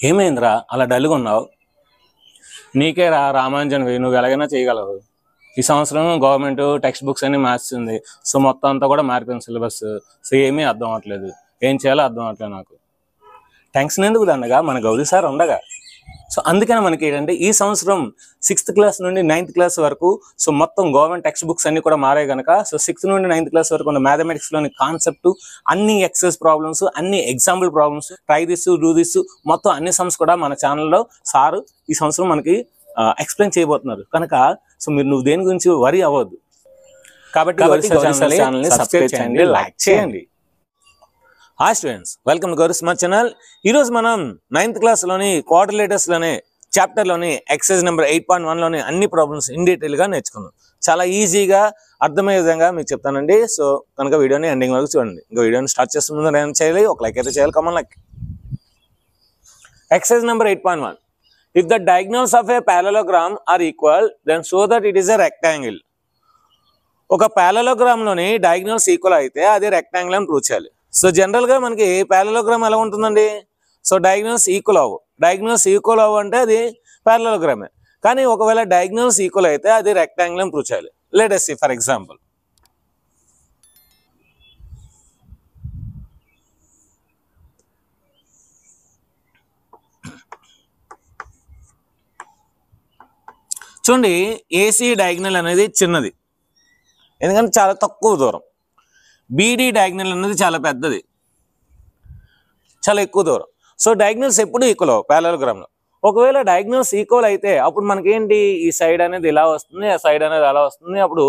ఏమైందిరా అలా డల్గా ఉన్నావు? నీకే రామాంజన్ నువ్వు ఎలాగైనా చేయగలవు. ఈ సంవత్సరం గవర్నమెంట్ టెక్స్ట్ బుక్స్ అన్ని మార్చింది. సో మొత్తం అంతా కూడా మారిపోయింది సిలబస్. సో ఏమీ అర్థం అవ్వట్లేదు, ఏం చేయాలో అర్థం అవ్వట్లేదు నాకు. టెన్షన్ ఎందుకు దండగా, మన గౌరీ సార్ ఉండగా. సో అందుకని మనకి ఏంటంటే ఈ సంవత్సరం 6th క్లాస్ నుండి 9th క్లాస్ వరకు సో మొత్తం గవర్నమెంట్ టెక్స్ట్ బుక్స్ అన్ని కూడా మారాయి కనుక సో 6th నుండి 9th క్లాస్ వరకు ఉన్న మ్యాథమెటిక్స్లోని కాన్సెప్ట్, అన్ని ఎక్సైజ్ ప్రాబ్లమ్స్, అన్ని example problems, try this do this మొత్తం అన్ని సమ్స్ కూడా మన ఛానల్లో సారు ఈ సంవత్సరం మనకి ఎక్స్ప్లెయిన్ చేయబోతున్నారు కనుక సో నువ్వు దేని గురించి వరి అవ్వద్దు. కాబట్టి ఛానల్ని సబ్స్క్రైబ్ చేయండి, లైక్ చేయండి. Hi students, welcome to Gauri smart channel. ఈరోజు మనం 9th క్లాస్లోని క్వాడ్రిలేటర్స్లోని చాప్టర్లోని ఎక్సైజ్ నెంబర్ 8.1లోని అన్ని ప్రాబ్లమ్స్ ఇన్ డీటెయిల్గా నేర్చుకుందాం. చాలా ఈజీగా అర్థమయ్యే విధంగా మీకు చెప్తానండి. సో కనుక వీడియోని ఎండింగ్ వరకు చూడండి. ఇంకా వీడియోని స్టార్ట్ చేసే ముందు ఏం చేయాలి, ఒక లైక్ అయితే చేయాలి. కమన్ like. Exercise number 8.1. If the diagonals of a parallelogram are equal, then show that it is a rectangle. ఒక parallelogram లోని డయాగ్నల్స్ ఈక్వల్ అయితే అది రెక్టాంగిల్ అని ప్రూవ్ చేయాలి. సో జనరల్ గా మనకి parallelogram ఎలా ఉంటుందండి, సో డయాగ్నల్స్ ఈక్వల్ అవ్వు. డయాగ్నల్స్ ఈక్వల్ అవ్వు అంటే అది parallelogram. కానీ ఒకవేళ డయాగ్నల్స్ ఈక్వల్ అయితే అది రెక్టాంగిల్ అని ప్రూవ్ చేయాలి. Let us see for example. చూడండి, ఏసీ డయాగ్నల్ అనేది చిన్నది, ఎందుకంటే చాలా తక్కువ దూరం. బీడీ డయాగ్నల్ అనేది చాలా పెద్దది, చాలా ఎక్కువ దూరం. సో డయాగ్నల్స్ ఎప్పుడు ఈక్వల్ అవ్వవు ప్యారలలోగ్రామ్లో. ఒకవేళ డయాగ్నల్స్ ఈక్వల్ అయితే అప్పుడు మనకేంటి, ఈ సైడ్ అనేది ఇలా వస్తుంది, ఆ సైడ్ అనేది అలా వస్తుంది. అప్పుడు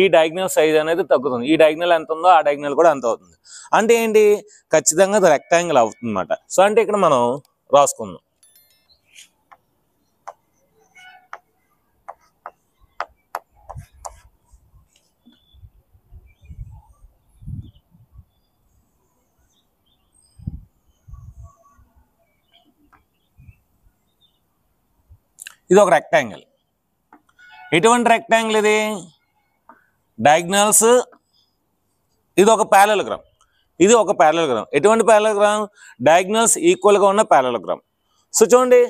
ఈ డయాగ్నల్ సైజ్ అనేది తగ్గుతుంది. ఈ డయాగ్నల్ ఎంత ఉందో ఆ డయాగ్నల్ కూడా అంత అవుతుంది. అంటే ఏంటి, ఖచ్చితంగా అది రెక్టాంగిల్ అవుతుంది అన్నమాట. సో అంటే ఇక్కడ మనం రాసుకుందాం. ఇది ఒక రెక్టాంగిల్. ఎటువంటి రెక్టాంగిల్ ఇది, డయాగ్నల్స్. ఇది ఒక ప్యారలలోగ్రామ్, ఇది ఒక ప్యారలలోగ్రామ్. ఎటువంటి ప్యారలలోగ్రామ్, డయాగ్నల్స్ ఈక్వల్గా ఉన్న ప్యారలలోగ్రామ్. సో చూడండి,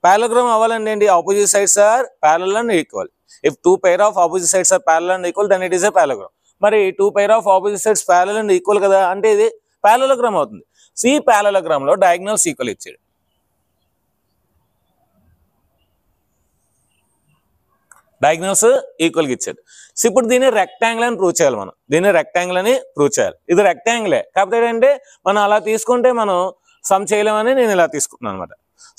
ప్యారలలోగ్రామ్ అవ్వాలండి ఏంటి, opposite sides are parallel and equal. If 2 pair of opposite sides are parallel and equal, then it is a parallelogram. మరి 2 pair of opposite sides parallel and equal కదా, అంటే ఇది parallelogram అవుతుంది. So ఈ ప్యారలలోగ్రామ్లో diagonals equal ఇచ్చాడు, diagonals ఈక్వల్గా ఇచ్చాడు. So ఇప్పుడు దీన్ని రెక్టాంగిల్ అని ప్రూవ్ చేయాలి. మనం దీన్ని రెక్టాంగిల్ అని ప్రూవ్ చేయాలి. ఇది రెక్టాంగిలే, కాకపోతే ఏంటంటే మనం అలా తీసుకుంటే మనం సమ్ చేయలేమని నేను ఇలా తీసుకుంటున్నాను అనమాట.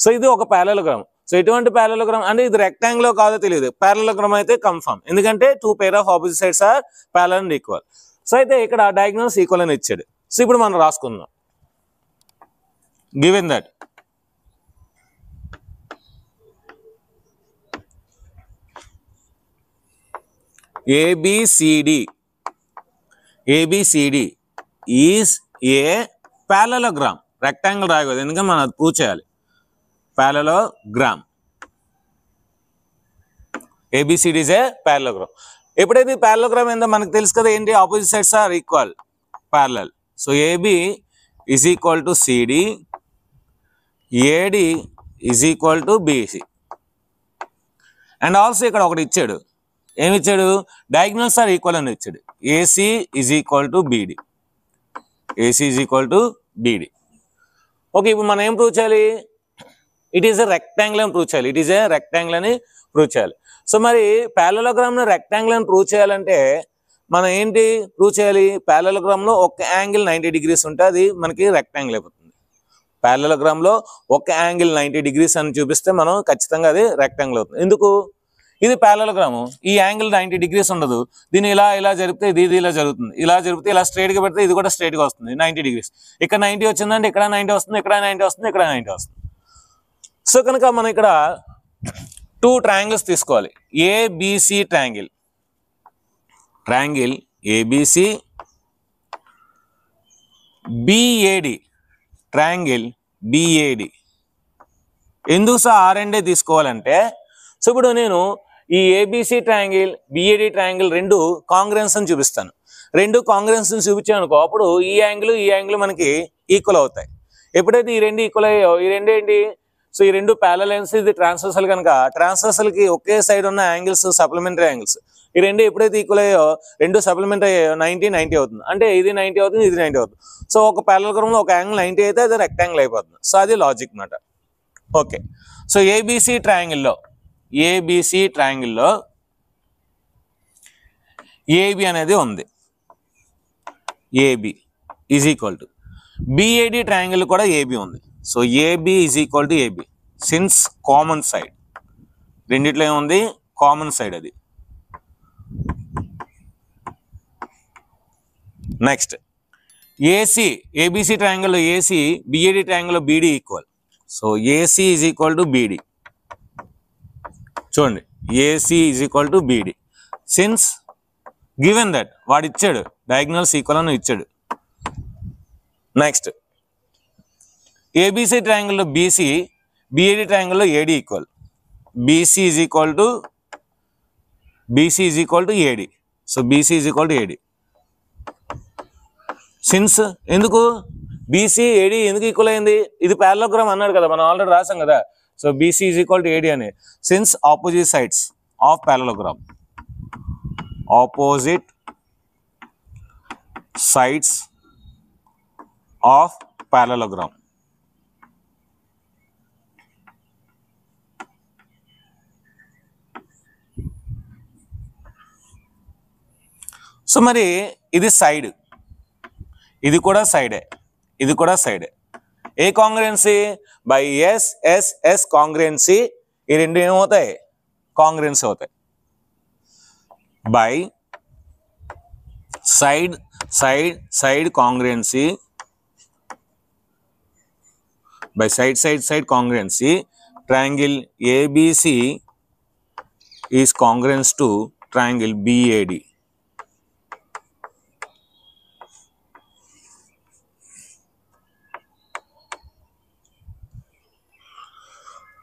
సో ఇది ఒక ప్యారలలోగ్రామ్. సో ఎటువంటి ప్యారలలోగ్రామ్ అంటే ఇది రెక్టాంగిల్ కాదో తెలియదు, ప్యారలలోగ్రామ్ అయితే కన్ఫర్మ్, ఎందుకంటే 2 pair of opposite sides are parallel and equal. So అయితే ఇక్కడ డయాగ్నల్స్ ఈక్వల్ అని ఇచ్చాడు. సో ఇప్పుడు మనం రాసుకుందాం. Given that ABCD is a parallelogram. Rectangle రాయకూడదు, ఎందుకంటే మనం అది ప్రూవ్ చేయాలి. parallelogram. ABCD is a parallelogram. ఎప్పుడైతే parallelogram ఏందో మనకు తెలుసు కదా, ఏంటి, opposite sides are equal, parallel. So AB is equal to CD, AD is equal to BC. And also ఇక్కడ ఒకటి ఇచ్చాడు, ఏమి ఇచ్చాడు, డయాగ్నల్స్ ఆర్ ఈక్వల్ అని ఇచ్చాడు. AC is equal to BD. AC is equal to BD. Okay, ఇప్పుడు మనం ఏం ప్రూవ్ చేయాలి, ఇట్ ఈస్ ఎ రెక్టాంగిల్ అని ప్రూవ్ చేయాలి. ఇట్ ఈస్ ఏ రెక్టాంగిల్ అని ప్రూవ్ చేయాలి. సో మరి ప్యారలలోగ్రామ్ను రెక్టాంగిల్ అని ప్రూవ్ చేయాలంటే మనం ఏంటి ప్రూవ్ చేయాలి, ప్యారలలోగ్రామ్లో ఒక యాంగిల్ 90 degrees ఉంటే అది మనకి రెక్టాంగిల్ అయిపోతుంది. ప్యారలలోగ్రామ్లో ఒక యాంగిల్ 90 degrees అని చూపిస్తే మనం ఖచ్చితంగా అది రెక్టాంగిల్ అవుతుంది. ఎందుకు, ఇది ప్యారలలోగ్రాము, ఈ యాంగిల్ 90 degrees ఉండదు. దీన్ని ఇలా ఇలా జరిపితే ఇది ఇలా జరుగుతుంది, ఇలా జరిపితే ఇలా స్ట్రైట్గా పెడితే ఇది కూడా స్ట్రైట్గా వస్తుంది 90 degrees. ఇక్కడ 90 వచ్చిందంటే ఇక్కడ 90 వస్తుంది, ఇక్కడ 90 వస్తుంది, ఇక్కడ 90 వస్తుంది. సో కనుక మనం ఇక్కడ 2 triangles తీసుకోవాలి. ABC triangle, ABC, BAD triangle, BAD. ఎందుకు సార్ R&A తీసుకోవాలంటే, సో ఇప్పుడు నేను ఈ ఏబిసి ట్రయాంగిల్, బిఏడి ట్రయాంగిల్ రెండు కాంగ్రెన్స్ అని చూపిస్తాను. రెండు కాంగ్రెన్స్ చూపించాను అనుకో, అప్పుడు ఈ యాంగిల్ మనకి ఈక్వల్ అవుతాయి. ఎప్పుడైతే ఈ రెండు ఈక్వల్ అయ్యాయో, ఈ రెండు ఏంటి సో ఈ రెండు ప్యారలల్ లైన్స్, ఇది ట్రాన్స్వర్సల్ కనుక ట్రాన్స్వర్సల్ కి ఒకే సైడ్ ఉన్న యాంగిల్స్ సప్లిమెంటరీ యాంగిల్స్. ఈ రెండు ఎప్పుడైతే ఈక్వల్ అయ్యో రెండు సప్లిమెంటరీ అయ్యో 90 అవుతుంది. అంటే ఇది 90 అవుతుంది, ఇది 90 అవుతుంది. సో ఒక ప్యారలలోగ్రామ్ లో ఒక యాంగిల్ 90 అయితే అది రెక్టాంగిల్ అయిపోతుంది. సో అది లాజిక్ మాట. ఓకే, సో ఏబిసి ట్రయాంగిల్లో ఏబి అనేది ఉంది. AB is equal to BAD triangle కూడా ఏబి ఉంది. So AB is equal to AB since common side, రెండిట్లో ఏముంది కామన్ సైడ్ అది. నెక్స్ట్ ఏసీ, ఏబిసి ట్రయాంగిల్లో ఏసీ బిఏడి ట్రయాంగిల్లో BD equal. So AC is equal to BD. చూడండి, AC is equal to BD since given that వాడు ఇచ్చాడు diagonals equal అని ఇచ్చాడు. నెక్స్ట్ ఏబిసి ట్రయాంగిల్లో BC BAD ట్రయాంగిల్లో AD equal. BC is equal to AD. So BC is equal to AD since ఎందుకు BC AD ఎందుకు equal అయింది, ఇది parallelogram అన్నాడు కదా, మనం ఆల్రెడీ రాసాం కదా. So BC is equal to AD అని since opposite sides of parallelogram, opposite sides of parallelogram. So మరి ఇది సైడ్, ఇది కూడా సైడే, ఇది కూడా సైడే. ఏ congruency by S S S congruency, ఈ రెండు ఏమవుతాయి కాంగ్రుయెన్సీ అవుతాయి. By side side side కాంగ్రుయెన్సీ, by side side side congruency, triangle ABC is congruent to triangle BAD.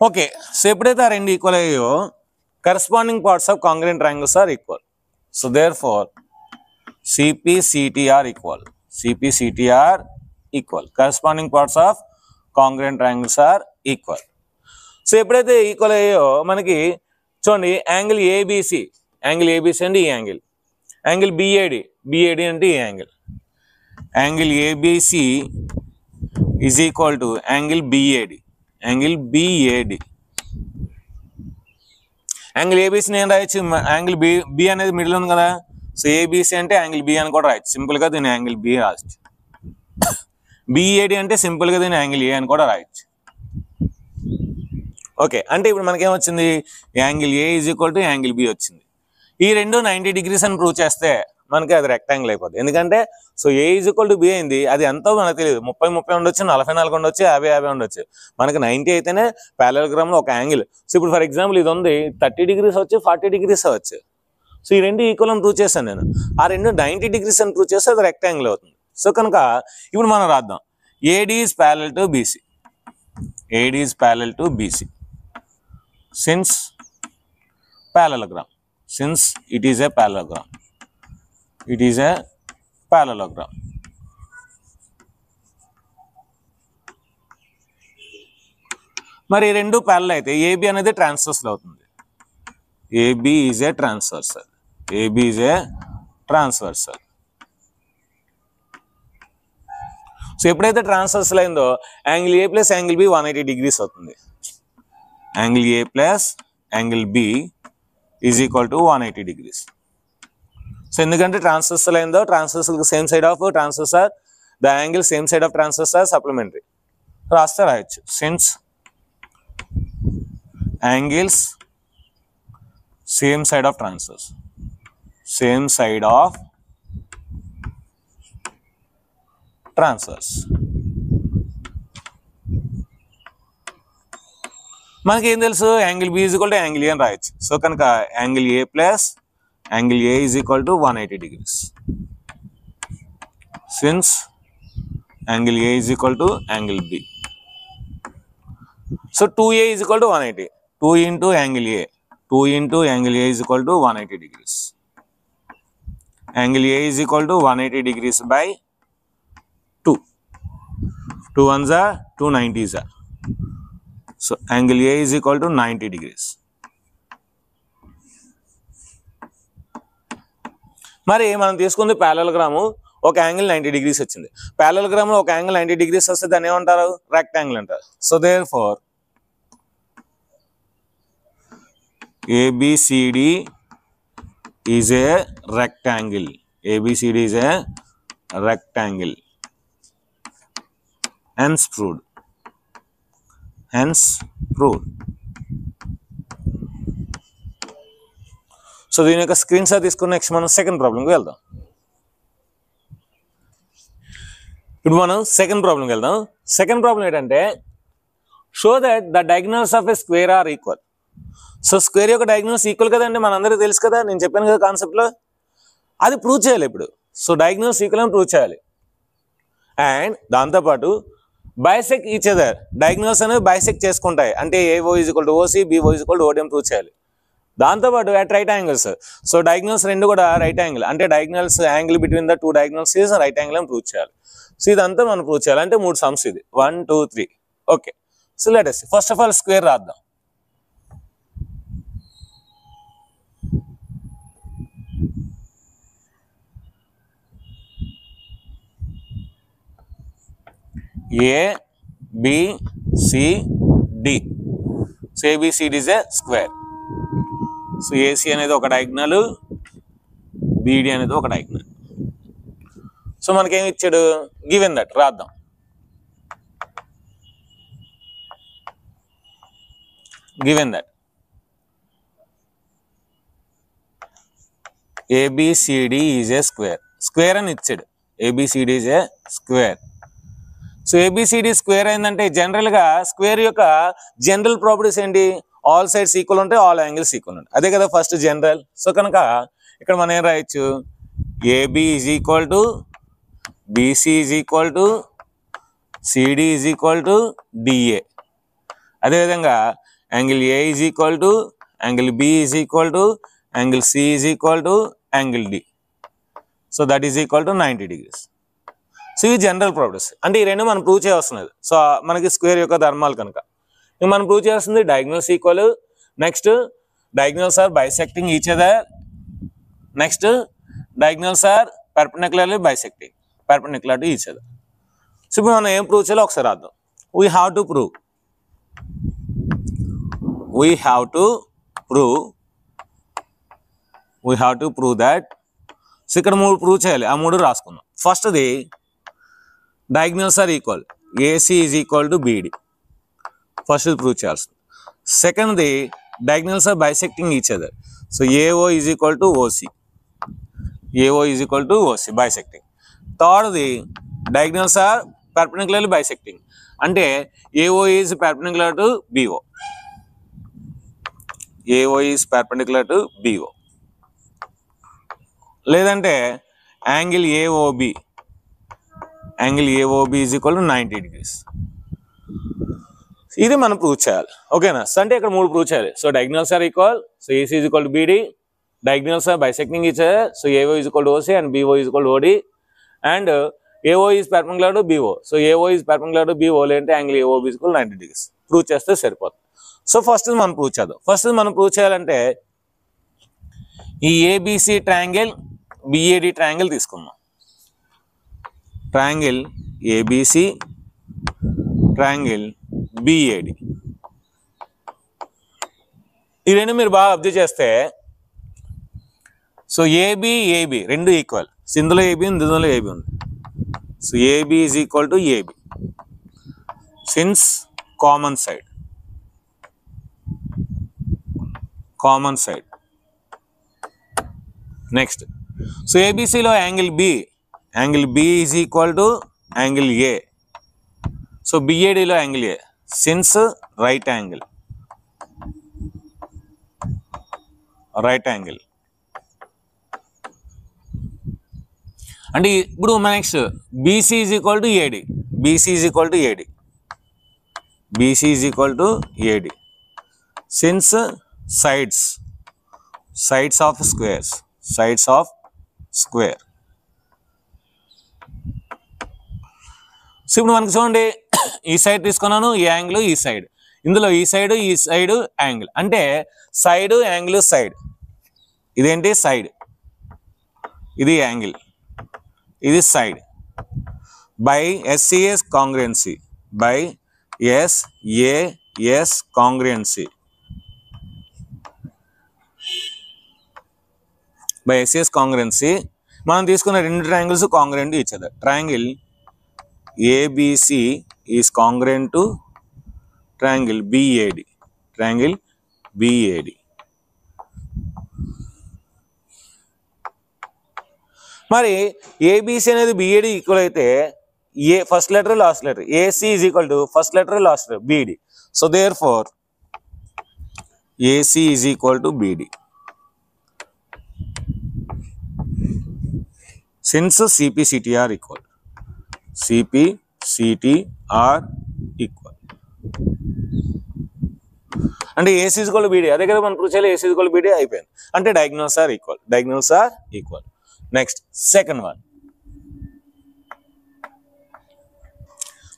Okay, so ఎప్పుడైతే ఆ రెండు ఈక్వల్ అయ్యో corresponding parts of congruent triangles are equal. So therefore CP CT are equal. CP CT are equal. Corresponding parts of congruent triangles are equal. So ఎప్పుడైతే equal అయ్యో మనకి చూడండి angle ABC అంటే ఈ యాంగిల్ బిఏడి అంటే ఈ angle ABC is equal to angle BAD. Angle ఏబిసిని ఏం రాయొచ్చు, యాంగిల్ బి అనేది మిడిల్ ఉంది కదా. సో ఏబిసి అంటే యాంగిల్ బి అని కూడా రాయొచ్చు, సింపుల్గా దీని యాంగిల్ బి రాయొచ్చు. బిఏడి అంటే సింపుల్గా దీని యాంగిల్ ఏ అని కూడా రాయొచ్చు. ఓకే, అంటే ఇప్పుడు మనకేమొచ్చింది angle A is equal to angle B వచ్చింది. ఈ రెండు 90 degrees అని ప్రూవ్ చేస్తే మనకి అది రెక్టాంగిల్ అయిపోతుంది. ఎందుకంటే so A is equal to be అయింది, అది ఎంతో మనకు తెలియదు, 30 ఉండొచ్చు, 44 ఉండొచ్చు, 50 ఉండొచ్చు. మనకి 90 అయితేనే ప్యారలోగ్రామ్లో ఒక యాంగిల్. సో ఇప్పుడు ఫర్ ఎగ్జాంపుల్ ఇది ఉంది 30 degrees అవచ్చు, 40 degrees అవచ్చు. సో ఈ రెండు ఈక్వల్ అని ప్రూవ్ చేశాను నేను. ఆ రెండు 90 degrees అని ప్రూవ్ చేస్తే అది రెక్టాంగిల్ అవుతుంది. సో కనుక ఇప్పుడు మనం రాద్దాం AD is parallel to BC. AD is parallel to BC since parallelogram. Since it is a parallelogram. It is a parallelogram. మరి రెండు ప్యారలల్ అయితే AB అనేది ట్రాన్స్వర్సల్ అవుతుంది. AB is a transversal. AB is a transversal. సో ఎప్పుడైతే transversal అయిందో angle A plus angle B 180 degrees అవుతుంది. Angle A plus angle B is equal to 180 degrees. So ఎందుకంటే ట్రాన్స్వర్సల్ అయిందో transversal same side of transversal, the angle same side of transversal supplementary రాస్తే రాయొచ్చు. Since angles same side of transverse, same side of transverse. మనకి ఏం తెలుసు angle B is equal to angle A అని రాయొచ్చు. So కనుక angle A plus angle A is equal to 180 degrees. Since angle A is equal to angle B. So 2A is equal to 180. 2 into angle A, 2 into angle A is equal to 180 degrees. Angle A is equal to 180 degrees by 2. 2 ones are 290s are so angle A is equal to 90 degrees. మరి మనం తీసుకుంది ప్యారలలోగ్రాము, ఒక angle 90 degrees వచ్చింది. ప్యారలలోగ్రామ్లో ఒక angle 90 degrees వస్తే దాన్ని ఏమంటారు? Rectangle అంటారు. So therefore ABCD is a rectangle. ABCD is a rectangle. Hence proved. So దీని యొక్క స్క్రీన్ షాట్ తీసుకుని నెక్స్ట్ మనం సెకండ్ ప్రాబ్లంకి వెళ్దాం. ఇప్పుడు మనం సెకండ్ ప్రాబ్లంకి వెళ్దాం. సెకండ్ ప్రాబ్లం ఏంటంటే show that the diagonals of a square are equal. So square యొక్క డయాగ్నల్స్ ఈక్వల్ కదండి, మనందరికీ తెలుసు కదా, నేను చెప్పాను కదా కాన్సెప్ట్లో. అది ప్రూవ్ చేయాలి ఇప్పుడు. సో డయాగ్నల్స్ ఈక్వల్ అని ప్రూవ్ చేయాలి. అండ్ దాంతోపాటు బైసెక్ట్ ఈచ్ అదర్, డయాగ్నల్స్ అనేవి బైసెక్ట్ చేసుకుంటాయి. అంటే AO is equal to OC, BO is equal to OD prove చేయాలి. దాంతోపాటు at right angles. So diagonals రెండు కూడా రైట్ యాంగిల్, అంటే diagonals angle between the two diagonals is right angle అని prove చేయాలి. సో ఇదంతా మనం ప్రూవ్ చేయాలి. అంటే 3 సమ్స్ ఇది 1 2 3. Okay, so let us first of all square రాద్దాం. ABCD. So ABCD is a square. So AC అనేది ఒక డయాగ్నల్, BD అనేది ఒక డయాగ్నల్. సో మనకేమి ఇచ్చాడు? గివెన్ దట్ రాద్దాం. Given that ABCD is A square. Square అని ఇచ్చాడు. ABCD is A square. So ABCD square అయిందంటే జనరల్గా స్క్వేర్ యొక్క జనరల్ ప్రాపర్టీస్ ఏంటి? ఆల్ సైడ్స్ ఈక్వల్ ఉంటాయి, ఆల్ యాంగిల్స్ ఈక్వల్ ఉంటాయి. అదే కదా ఫస్ట్ జనరల్. సో కనుక ఇక్కడ మనం ఏం రాయొచ్చు? AB is equal to BC is equal to CD is equal to DA. అదేవిధంగా angle A is equal to angle B is equal to angle C is equal to angle D. So that is equal to 90 degrees. So ఇవి general properties. అంటే ఈ రెండు మనం prove చేయవలసినది. So మనకి square యొక్క ధర్మాలు కనుక మనం ప్రూవ్ చేయాల్సింది diagonals equal, next diagonals are bisecting each other, next diagonals are perpendicularly bisecting perpendicular to each other. So ఇప్పుడు మనం ఏం ప్రూవ్ చేయాలో ఒకసారి రాద్దాం. We have to prove that. So ఇక్కడ 3 ప్రూవ్ చేయాలి, ఆ 3 రాసుకుందాం. ఫస్ట్ది diagonals are equal, AC is equal to BD. First prove చేయాల్సింది. సెకండ్ది diagonals are bisecting each other. So AO is equal to OC, bisecting. థర్డ్ది డయాగ్నల్స్ ఆర్ పర్పెండిక్యులర్లీ బైసెక్టింగ్, అంటే AO is perpendicular to BO. లేదంటే angle AOB is equal to 90 degrees. ఇది మనం prove చేయాలి. ఓకేనా? So అంటే ఇక్కడ 3 ప్రూవ్ చేయాలి. So diagonals are equal, so AC is equal to BD, diagonals are bisecting each other, so AO is equal to OC and BO is equal to OD, and AO is perpendicular to BO. So AO is perpendicular to BO, లేదంటే angle AOB is equal 90 degrees. Prove చేస్తే సరిపోతుంది. So first మనం prove చేద్దాం. First మనం prove చేయాలంటే ఈ ABC triangle, BAD triangle తీసుకుందాం. Triangle ABC, triangle BAD. ఈ రెండు మీరు బాగా అబ్జర్వ్ చేస్తే, సో AB రెండు ఈక్వల్. ఇందులో AB ఉంది, ఇందులో AB ఉంది. So AB is equal to AB since common side. Next so ABCలో angle B is equal to angle A. So BADలో angle A since right angle. అంటే ఇప్పుడు next BC is equal to AD. BC is equal to AD since sides of square. So ఇప్పుడు మనకి చూడండి, ఈ side తీసుకున్నాను, ఈ యాంగిల్ ఈ సైడ్. ఇందులో ఈ సైడ్ యాంగిల్, అంటే సైడ్ యాంగిల్ సైడ్, ఇదేంటి సైడ్, ఇది యాంగిల్, ఇది side, by SCS congruency, by SAS congruency, by SCS congruency మనం తీసుకున్న రెండు triangles congruent to each other. Triangle ABC is congruent to triangle BAD, triangle BAD. మరి ABC అనేది BAD equal అయితే first letter last letter, AC is equal to first letter last letter BD. So therefore AC is equal to BD. Since CP CT are equal, CP CT are equal, అంటే AC is equal to BD, అదే కదా మనం prove చేయాలి. AC is equal to BD అయిపోయింది, అంటే diagonals are equal, diagonals are equal. Next second one,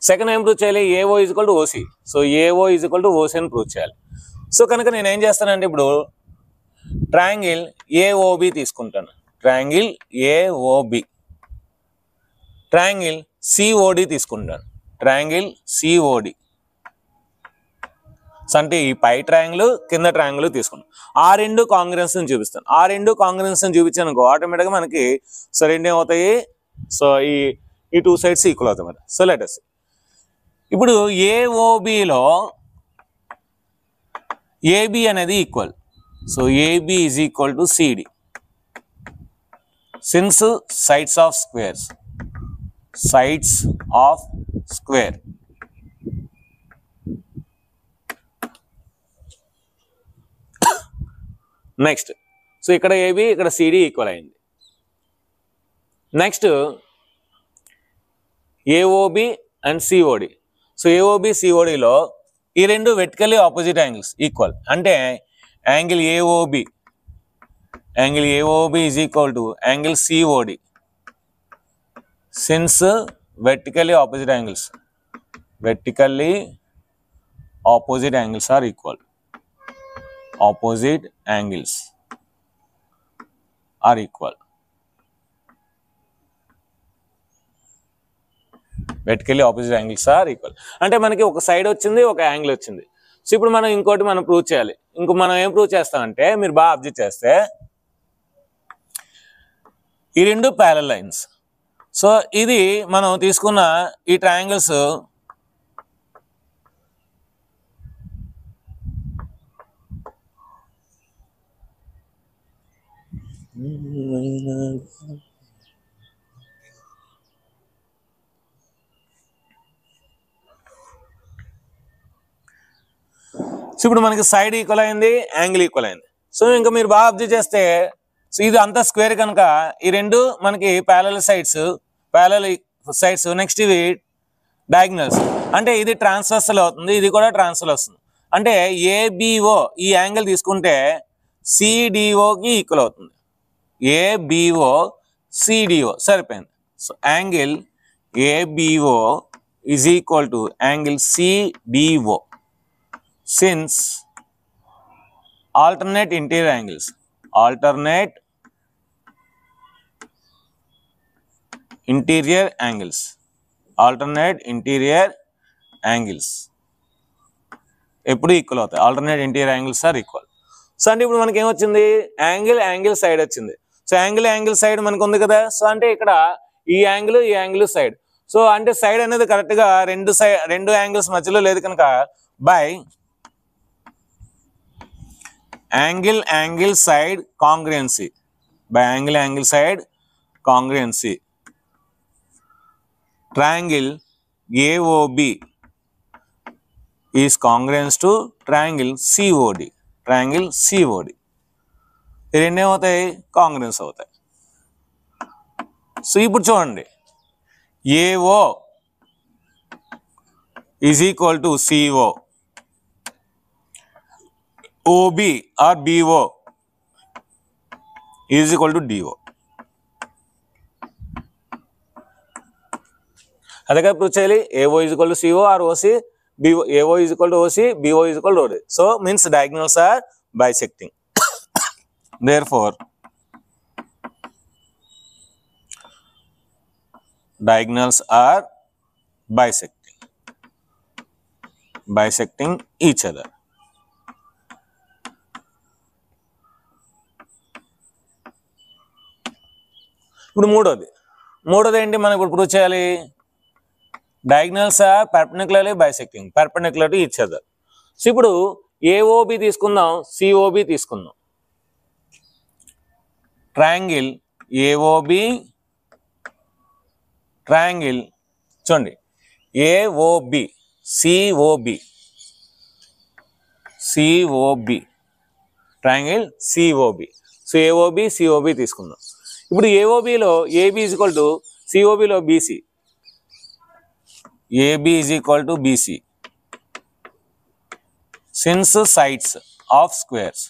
second ఏం prove చేయాలి, AO is equal to OC. So AO is equal to OC అని prove చేయాలి. సో కనుక నేను ఏం చేస్తానంటే ఇప్పుడు ట్రయాంగిల్ AOB తీసుకుంటాను, ట్రయాంగిల్ AOB, ట్రయాంగిల్ COD తీసుకుంటాను, ట్రయాంగిల్ COD. అంటే ఈ పై ట్రయాంగిల్ కింద ట్రయాంగిల్ తీసుకున్నాను. ఆ రెండు కాంగ్రుయెన్స్ చూపిస్తాను. ఆ రెండు కాంగ్రుయెన్స్ చూపించాను అనుకో ఆటోమేటిక్గా మనకి సో రెండు ఏమవుతాయి, సో ఈ టూ సైడ్స్ ఈక్వల్ అవుతాయి అన్నమాట. సో లెట్ us ఇప్పుడు AOBలో AB అనేది equal, so AB is equal to CD. Since sides of squares, sides of square, next so ఇక్కడ AB ఇక్కడ CD ఈక్వల్ అయింది. Next AOB and COD. So AOB CODలో ఈ రెండు వెర్టికల్లీ ఆపోజిట్ యాంగిల్స్ ఈక్వల్, అంటే angle AOB is equal to angle COD. Since vertically opposite angles are equal, opposite angles are equal, vertically opposite angles are equal, అంటే మనకి ఒక side వచ్చింది, ఒక angle వచ్చింది. So ఇప్పుడు మనం ఇంకోటి మనం ప్రూవ్ చేయాలి. ఇంకో మనం ఏం ప్రూవ్ చేస్తామంటే మీరు బాగా అబ్జర్వ్ చేస్తే ఈ రెండు ప్యారలల్ లైన్స్. సో ఇది మనం తీసుకున్న ఈ ట్రయాంగిల్స్ సో ఇప్పుడు మనకి సైడ్ ఈక్వల్ అయింది, యాంగిల్ ఈక్వల్ అయింది. సో ఇంకా మీరు బాగా అబ్జర్వ్ చేస్తే సో ఇది అంతా స్క్వేర్ కనుక ఈ రెండు మనకి ప్యారలల్ సైడ్స్, నెక్స్ట్ ఇవి డయాగ్నల్స్, అంటే ఇది ట్రాన్స్వర్సల్ అవుతుంది, ఇది కూడా ట్రాన్స్వర్సల్ వస్తుంది. అంటే ABO ఈ యాంగిల్ తీసుకుంటే CDOకి ఈక్వల్ అవుతుంది, ABO CDO సరిపోయింది. So angle ABO is equal to angle CDO. Since alternate interior angles, alternate interior angles ఎప్పుడు ఈక్వల్ అవుతాయి, alternate interior angles are equal. So అంటే ఇప్పుడు మనకి ఏమొచ్చింది, యాంగిల్ సైడ్ వచ్చింది. సో యాంగిల్ సైడ్ మనకు ఉంది కదా. సో అంటే ఇక్కడ ఈ యాంగిల్ సైడ్. సో అంటే సైడ్ అనేది కరెక్ట్ గా రెండు యాంగిల్స్ మధ్యలో లేదు కనుక by angle side congruency, by angle side congruency triangle AOB is congruent to triangle COD, ఈ రెండు ఏమవుతాయి, కాంగ్రుయెన్స్ అవుతాయి. సో ఇప్పుడు చూడండి, AO is equal to CO, OB or BO is equal to DO. అదే కదా ప్రూవ్ చేయాలి. AO is equal to CO or OC, AO is equal to OC, BO is equal to OD. So means diagonals are bisecting. Therefore, diagonals are bisecting each other. ఇప్పుడు మూడోది ఏంటి మనం ఇప్పుడు prove చేయాలి? Diagonals are perpendicularly bisecting, perpendicular to each other. So ఇప్పుడు AOB తీసుకుందాం, COB తీసుకుందాం. Triangle AOB, triangle చూడండి AOB, COB, triangle COB. So AOB, COB తీసుకుందాం. ఇప్పుడు AOBలో AB ఈజ్ ఈక్వల్ టు COBలో BC, AB is equal to BC since sides of squares,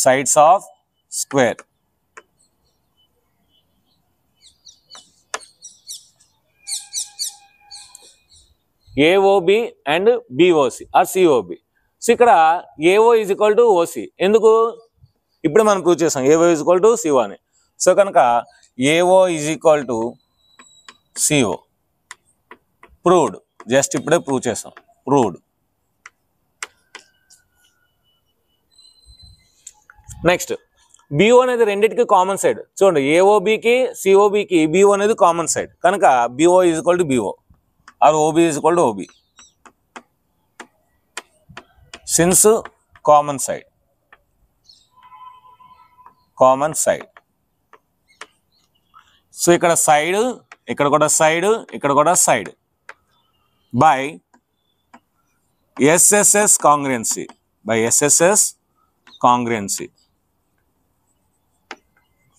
sides of square. AOB and BOC or COB. So ఇక్కడ AO is equal to OC. ఎందుకు? ఇప్పుడు మనం prove చేసాం AO is equal to CO అని. So కనుక AO is equal to CO. Proved. Just ఇప్పుడే prove చేసాం, proved. Next BO అనేది రెండింటికి కామన్ సైడ్. చూడండి AOBకి COBకి BO అనేది కామన్ సైడ్ కనుక BO is equal to BO or OB is equal to OB since common side. So ikkada side, ikkada kuda side, ikkada kuda side by SSS congruency,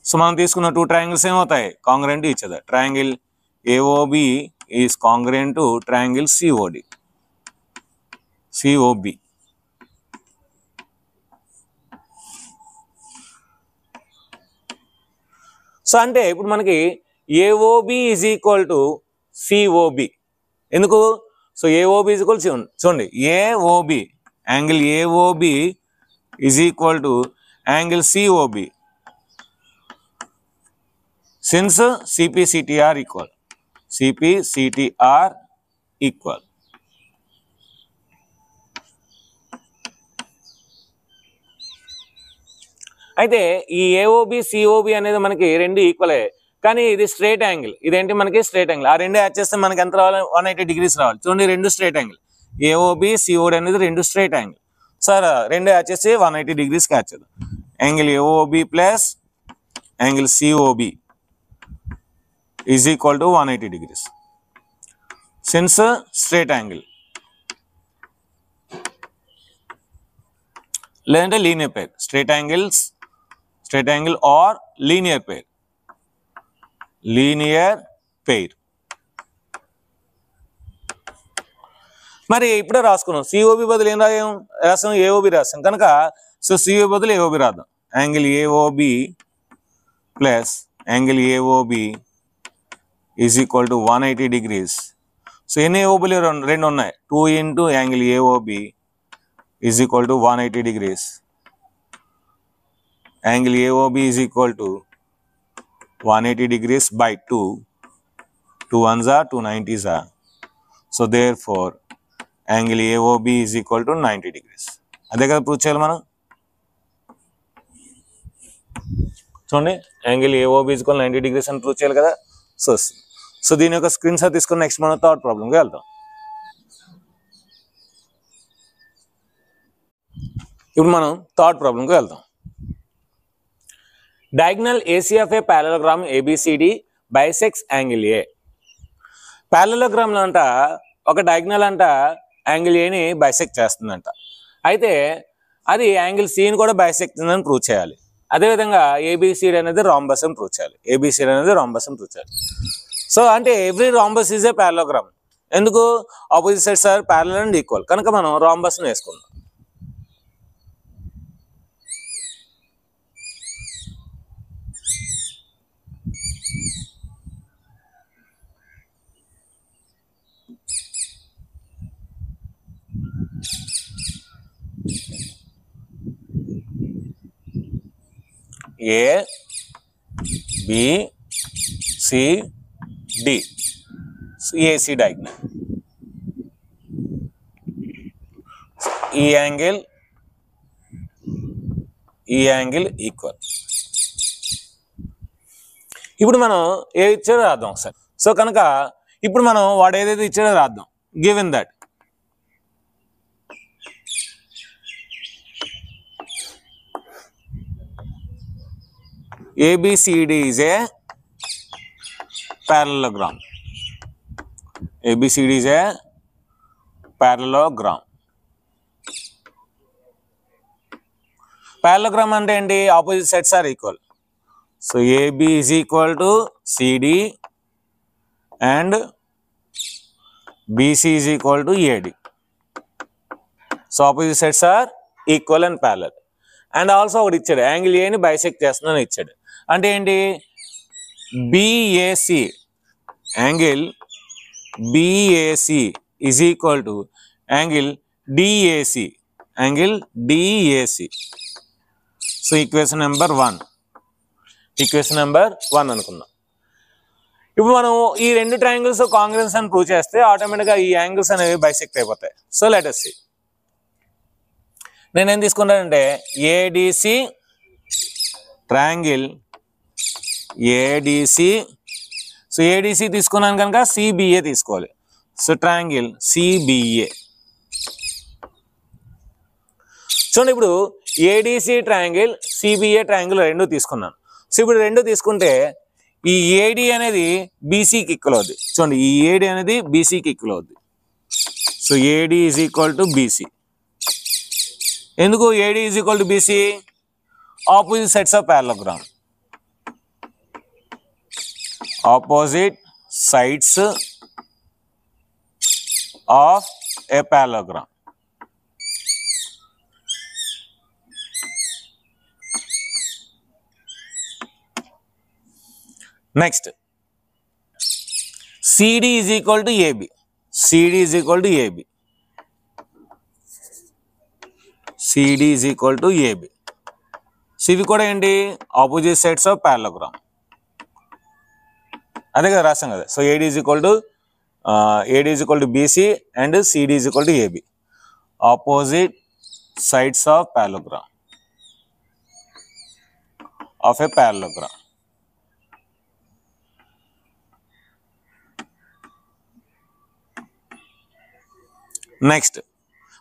So మనం తీసుకున్న two triangles ఏమవుతాయి? Congruent to each other. Triangle AOB is congruent to triangle COB. So అంటే ఇప్పుడు మనకి AOB is equal to COB. ఎందుకు? సో AOB is equal to చూడండి AOB, angle AOB is equal to angle COB since CP/CT are equal. అయితే ఈ AOB COB అనేది మనకి రెండు ఈక్వలే కానీ ఇది స్ట్రైట్ యాంగిల్, ఇదేంటి మనకి స్ట్రైట్ యాంగిల్. ఆ రెండు యాడ్ చేస్తే మనకి ఎంత రావాలి? 180 degrees రావాలి. చూడండి రెండు స్ట్రైట్ యాంగిల్ AOB COD అనేది రెండు స్ట్రైట్ యాంగిల్. సార్ రెండు యాడ్ చేసి 180 degrees యాడ్ చేద్దాం. Angle AOB plus angle COB is equal to 180 degrees since straight angle. లేదంటే linear pair, straight angle are linear pair. మరి ఇప్పుడే రాసుకున్నాం COB బదులు ఏం రాసాం? AOB రాసాం కనుక సో COB బదులు AOB రాద్దాం. Angle AOB plus angle AOB is equal to 180 degrees. So ఎన్ని AOBలు రెండు ఉన్నాయి? 2 into angle AOB is equal to 180 degrees. Angle AOB is equal to 180 degrees by 2. 2 ones are 2 90s are. So therefore angle AOB is equal to 90 degrees. అదే కదా prove చేయాలి మనం. చూడండి angle AOB is equal to 90 degrees అని prove చేయాలి కదా. So దీని యొక్క స్క్రీన్ షాట్ తీసుకుని నెక్స్ట్ మనం థర్డ్ ప్రాబ్లంకి వెళ్తాం. ఇప్పుడు మనం థర్డ్ ప్రాబ్లంకి వెళ్తాం. Diagonal AC of a parallelogram ABCD bisects angle A. ప్యారలోగ్రామ్లో అంట ఒక డయాగ్నల్ అంట యాంగిల్ Aని బైసెక్ట్ చేస్తుందంట. అయితే అది యాంగిల్ Cని కూడా బైసెక్ట్ అని ప్రూవ్ చేయాలి. అదేవిధంగా ABCD అనేది రాంబస్ అని ప్రూవ్ చేయాలి. సో అంటే every rhombus is a parallelogram. ఎందుకు? Opposite sides are parallel and equal కనుక మనం రాంబస్ని వేసుకుందాం. A, B, C, D. So AC diagonal. ఈ యాంగిల్ ఈక్వల్. ఇప్పుడు మనం ఏ ఇచ్చాడో రాద్దాం ఒకసారి. సో కనుక ఇప్పుడు మనం వాడు ఏదైతే ఇచ్చాడో రాద్దాం. Given that ABCD is a parallelogram. ABCD is a parallelogram. Parallelogram అంటే ఏంటి? Opposite sets are equal. So AB is equal to CD and BC is equal to AD. So opposite sets are equal and parallel. And also ఒకటి ఇచ్చాడు, angle ఏని bisect చేస్తుందని ఇచ్చాడు. అంటే ఏంటి? BAC, angle BAC is equal to angle DAC, angle DAC. So equation number 1, equation number 1 అనుకుందాం. ఇప్పుడు మనం ఈ రెండు ట్రయాంగిల్స్ కాంగ్రెన్స్ అని ప్రూవ్ చేస్తే ఆటోమేటిక్గా ఈ యాంగిల్స్ అనేవి బైసెక్ట్ అయిపోతాయి. So let us see. నేనేం తీసుకున్నానంటే ADC triangle ADC. So ADC తీసుకున్నాను కనుక CBA తీసుకోవాలి. So triangle CBA. చూడండి, ఇప్పుడు ADC ట్రయాంగిల్ CBA ట్రయాంగిల్ రెండు తీసుకున్నాను. సో ఇప్పుడు రెండు తీసుకుంటే ఈ AD అనేది BCకి ఈక్వల్ అవుద్ది. చూడండి, ఈ AD అనేది BCకి ఈక్వల్ అవుద్ది. So AD is equal to BC. ఎందుకు AD is equal to BC? Opposite sets of parallelogram. Opposite sides of a parallelogram. Next CD is equal to AB. CD is equal to AB. CD is equal to AB. So ఇవి కూడా ఏంటి? Opposite sides of parallelogram. అదే కదా రాసాం కదా. So AD is equal to BC and CD is equal to AB. Opposite sides of parallelogram of a parallelogram. Next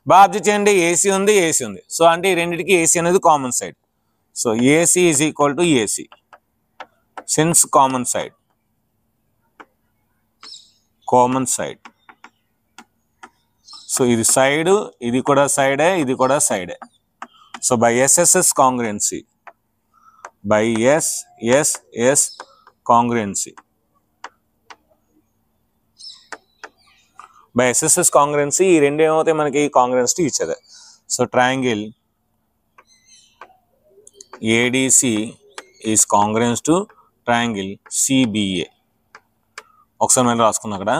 బాగా observe చేయండి, AC ఉంది. సో అంటే ఈ రెండింటికి AC అనేది common side. So AC is equal to AC since common side. So ఇది side, ఇది కూడా సైడే, ఇది కూడా సైడే. So by SSS congruency, by SSS congruency, by SSS congruency ఈ రెండు ఏమవుతాయి మనకి? Congruence to each other. So triangle ADC is congruence to triangle CBA. ఒకసారి మనం రాసుకుందాం అక్కడ.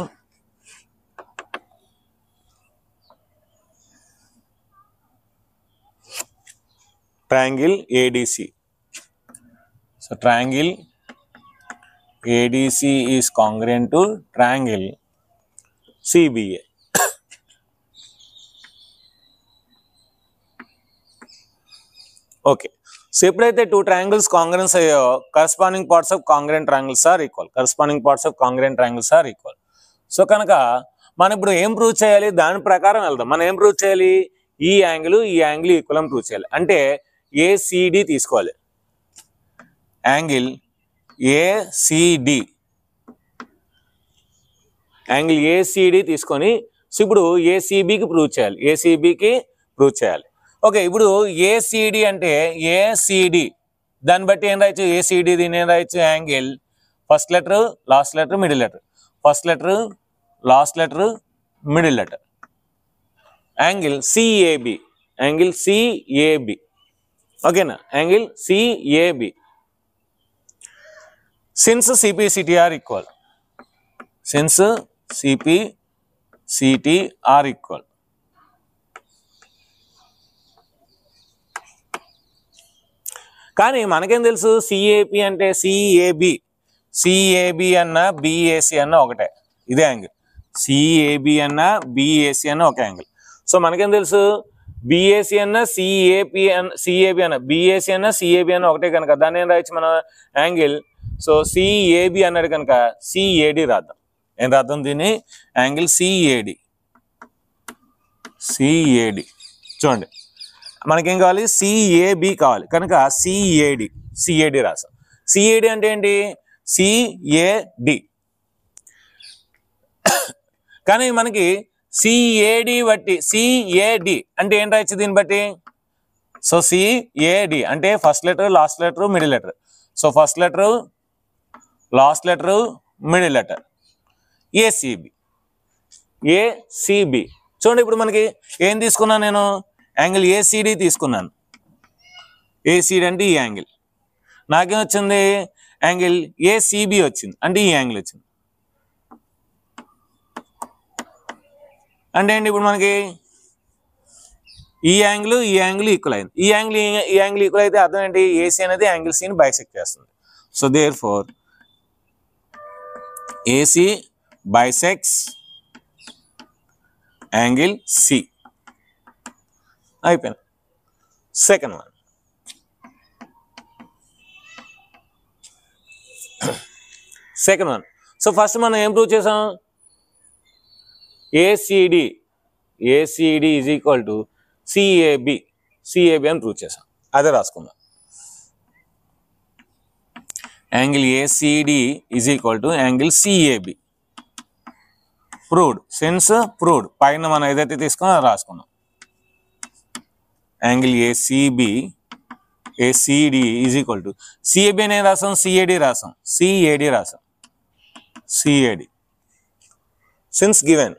Triangle ADC. So triangle ADC is congruent to triangle CBA. Okay. So ఎప్పుడైతే two triangles congruence అయ్యో corresponding parts of congruent triangles are equal. So కనుక మనం ఇప్పుడు ఏం ప్రూవ్ చేయాలి? దాని ప్రకారం వెళ్దాం. మనం ఏం ప్రూవ్ చేయాలి? ఈ యాంగిల్ ఈక్వల్ అని ప్రూవ్ చేయాలి. అంటే ACD తీసుకోవాలి. యాంగిల్ ACD తీసుకొని సో ఇప్పుడు ACBకి ప్రూవ్ చేయాలి. ఓకే, ఇప్పుడు ACD అంటే ACD దాన్ని బట్టి ఏం రాయొచ్చు? ACD దీన్ని ఏం రాయొచ్చు? Angle first letter last letter middle letter, first letter last letter middle letter. Angle CAB, ఓకేనా? Angle CAB since CP/CT are equal. కానీ మనకేం తెలుసు సిఏపి అంటే సిఏబి అన్న బిఏసి అన్న ఒకటే, ఇదే యాంగిల్. సిఏబి అన్న బిఏసి అన్న ఒక యాంగిల్. సో మనకేం తెలుసు బిఏసి అన్న సిఏబి అన్న బిఏసి అన్న సిఏబి అన్న ఒకటే కనుక దాన్ని ఏం రాయొచ్చు మన యాంగిల్. సో సిఏబి అన్నాడు కనుక సిఏడి రాద్దాం. ఏం రాద్దాం దీన్ని? Angle CAD. చూడండి మనకేం కావాలి? సిఏబి కావాలి కనుక సిఏడి రాసాం. సిఏడి అంటే ఏంటి? సిఏడి. కానీ మనకి సిఏడి బట్టి సిఏడి అంటే ఏం రాయొచ్చు దీన్ని బట్టి? సో సిఏడి అంటే first letter, last letter, middle letter. So first letter, last letter, middle letter. ACB. చూడండి ఇప్పుడు మనకి ఏం తీసుకున్నాను నేను? యాంగిల్ ఏసీడి తీసుకున్నాను. ఏసీడి అంటే ఈ యాంగిల్. నాకేం వచ్చింది? యాంగిల్ ఏసీబి వచ్చింది, అంటే ఈ యాంగిల్ వచ్చింది. అంటే ఏంటి ఇప్పుడు మనకి ఈ యాంగిల్ ఈక్వల్ అయింది. ఈ యాంగిల్ ఈక్వల్ అయితే అర్థం ఏంటి? ఏసీ అనేది యాంగిల్ సిని బైసెక్ట్ చేస్తుంది. So therefore AC bisects angle C. అయిపోయింది. Second one. సో ఫస్ట్ మనం ఏం ప్రూవ్ చేసాం? ACD is equal to CAB అని ప్రూవ్ చేసాం. అదే రాసుకుందాం. Angle ACD is equal to angle CAB. Proved. పైన మనం ఏదైతే తీసుకున్నా అది రాసుకున్నాం. Angle ACD is equal to CAB అనేది రాసాం, సిఏడి రాసాం. CAD since given.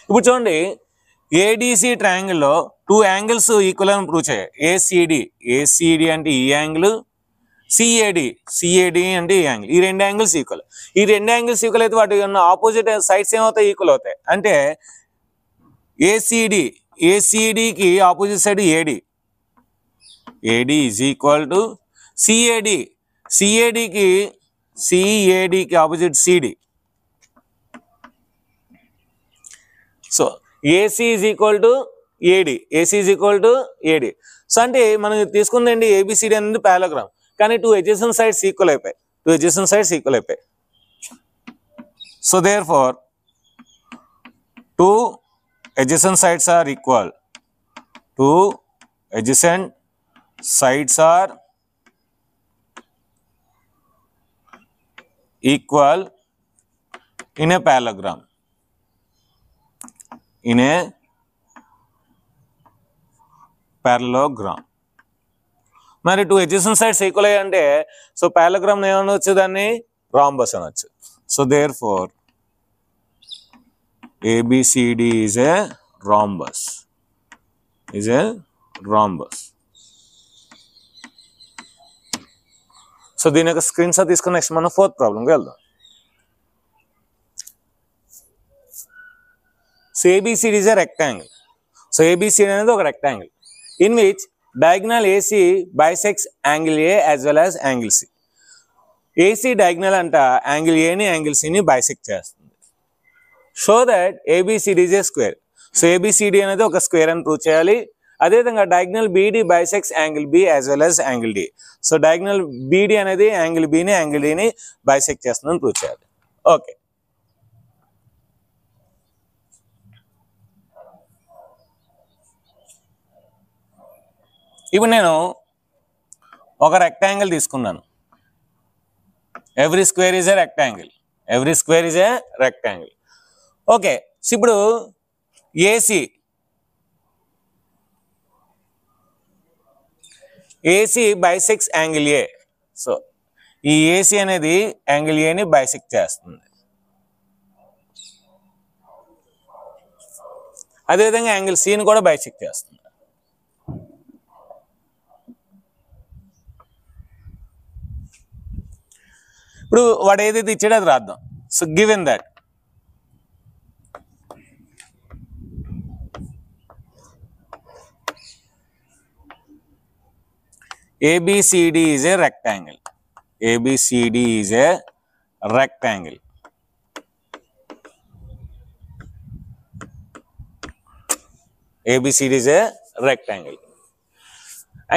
ఇప్పుడు చూడండి ఏడిసి ట్రయాంగిల్లో 2 యాంగిల్స్ ఈక్వల్ అని ప్రూవ్ చేయాలి. ఏసీడి అంటే ఈ యాంగిల్, సిఏడి అంటే ఈ యాంగిల్. ఈ 2 యాంగిల్స్ ఈక్వల్. ఈ 2 యాంగిల్స్ ఈక్వల్ అయితే వాటి ఉన్న ఆపోజిట్ సైడ్స్ ఏమవుతాయి? ఈక్వల్ అవుతాయి. అంటే ఏసీడికి opposite side AD is equal to సిఏడికి opposite CD. So AC is equal to AD. So అంటే మనం తీసుకుందండి ఏబిసిడి అనేది పారాగ్రామ్, కానీ 2 adjacent sides ఈక్వల్ అయిపోయాయి. So therefore 2 adjacent sides are equal. 2 adjacent sides are equal in a parallelogram. మరి 2 adjacent sides equal అయ్యంటే so పారాగ్రామ్ ఏమనొచ్చు? దాన్ని రాంబస్ అనొచ్చు. So therefore ABCD is a rhombus. So దీని యొక్క స్క్రీన్ షాట్ తీసుకుని నెక్స్ట్ మనం 4th ప్రాబ్లంకి వెళ్దాం. So ABCD is a rectangle. So ABCD అనేది ఒక rectangle in which diagonal AC bisects angle A as well as angle C. AC diagonal అంట angle ఏని యాంగిల్ సిని బైసెక్ట్ చేస్తుంది. Show that ABCD is a square. So ABCD అనేది ఒక square అని prove చేయాలి. అదేవిధంగా diagonal BD bisects angle B as well as angle D. So diagonal BD అనేది యాంగిల్ Bని యాంగిల్ Dని బైసెక్ట్ చేస్తుందని ప్రూవ్ చేయాలి. ఓకే, ఇప్పుడు నేను ఒక రెక్టాంగిల్ తీసుకున్నాను. Every square is a rectangle. Okay, ఇప్పుడు AC bisects angle A. So ఈ ఏసీ అనేది యాంగిల్ ఏని బైసెక్ట్ చేస్తుంది. అదేవిధంగా యాంగిల్ సిని కూడా బైసెక్ట్ చేస్తుంది. ఇప్పుడు వాడు ఏదైతే ఇచ్చాడో అది రాద్దాం. So given that ABCD is a rectangle. ABCD is a rectangle. ABCD is a rectangle.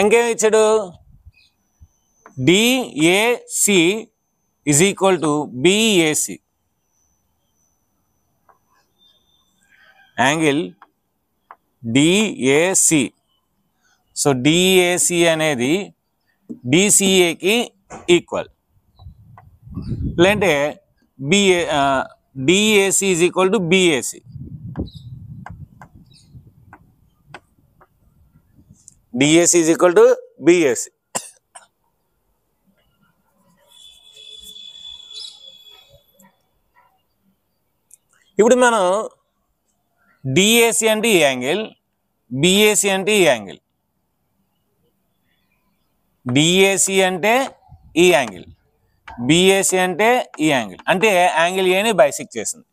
ఇంకేం ఇచ్చాడు? DAC is equal to BAC. Angle DAC. So DAC అనేది DCAకి ఈక్వల్. లేదంటే DAC is equal to BAC. DAC is equal to BAC. ఇప్పుడు మనం DAC అంటే ఈ angle, BAC అంటే ఈ యాంగిల్. DAC అంటే ఈ యాంగిల్, BAC అంటే ఈ యాంగిల్. అంటే యాంగిల్ ఏని బైసెక్ట్ చేసింది.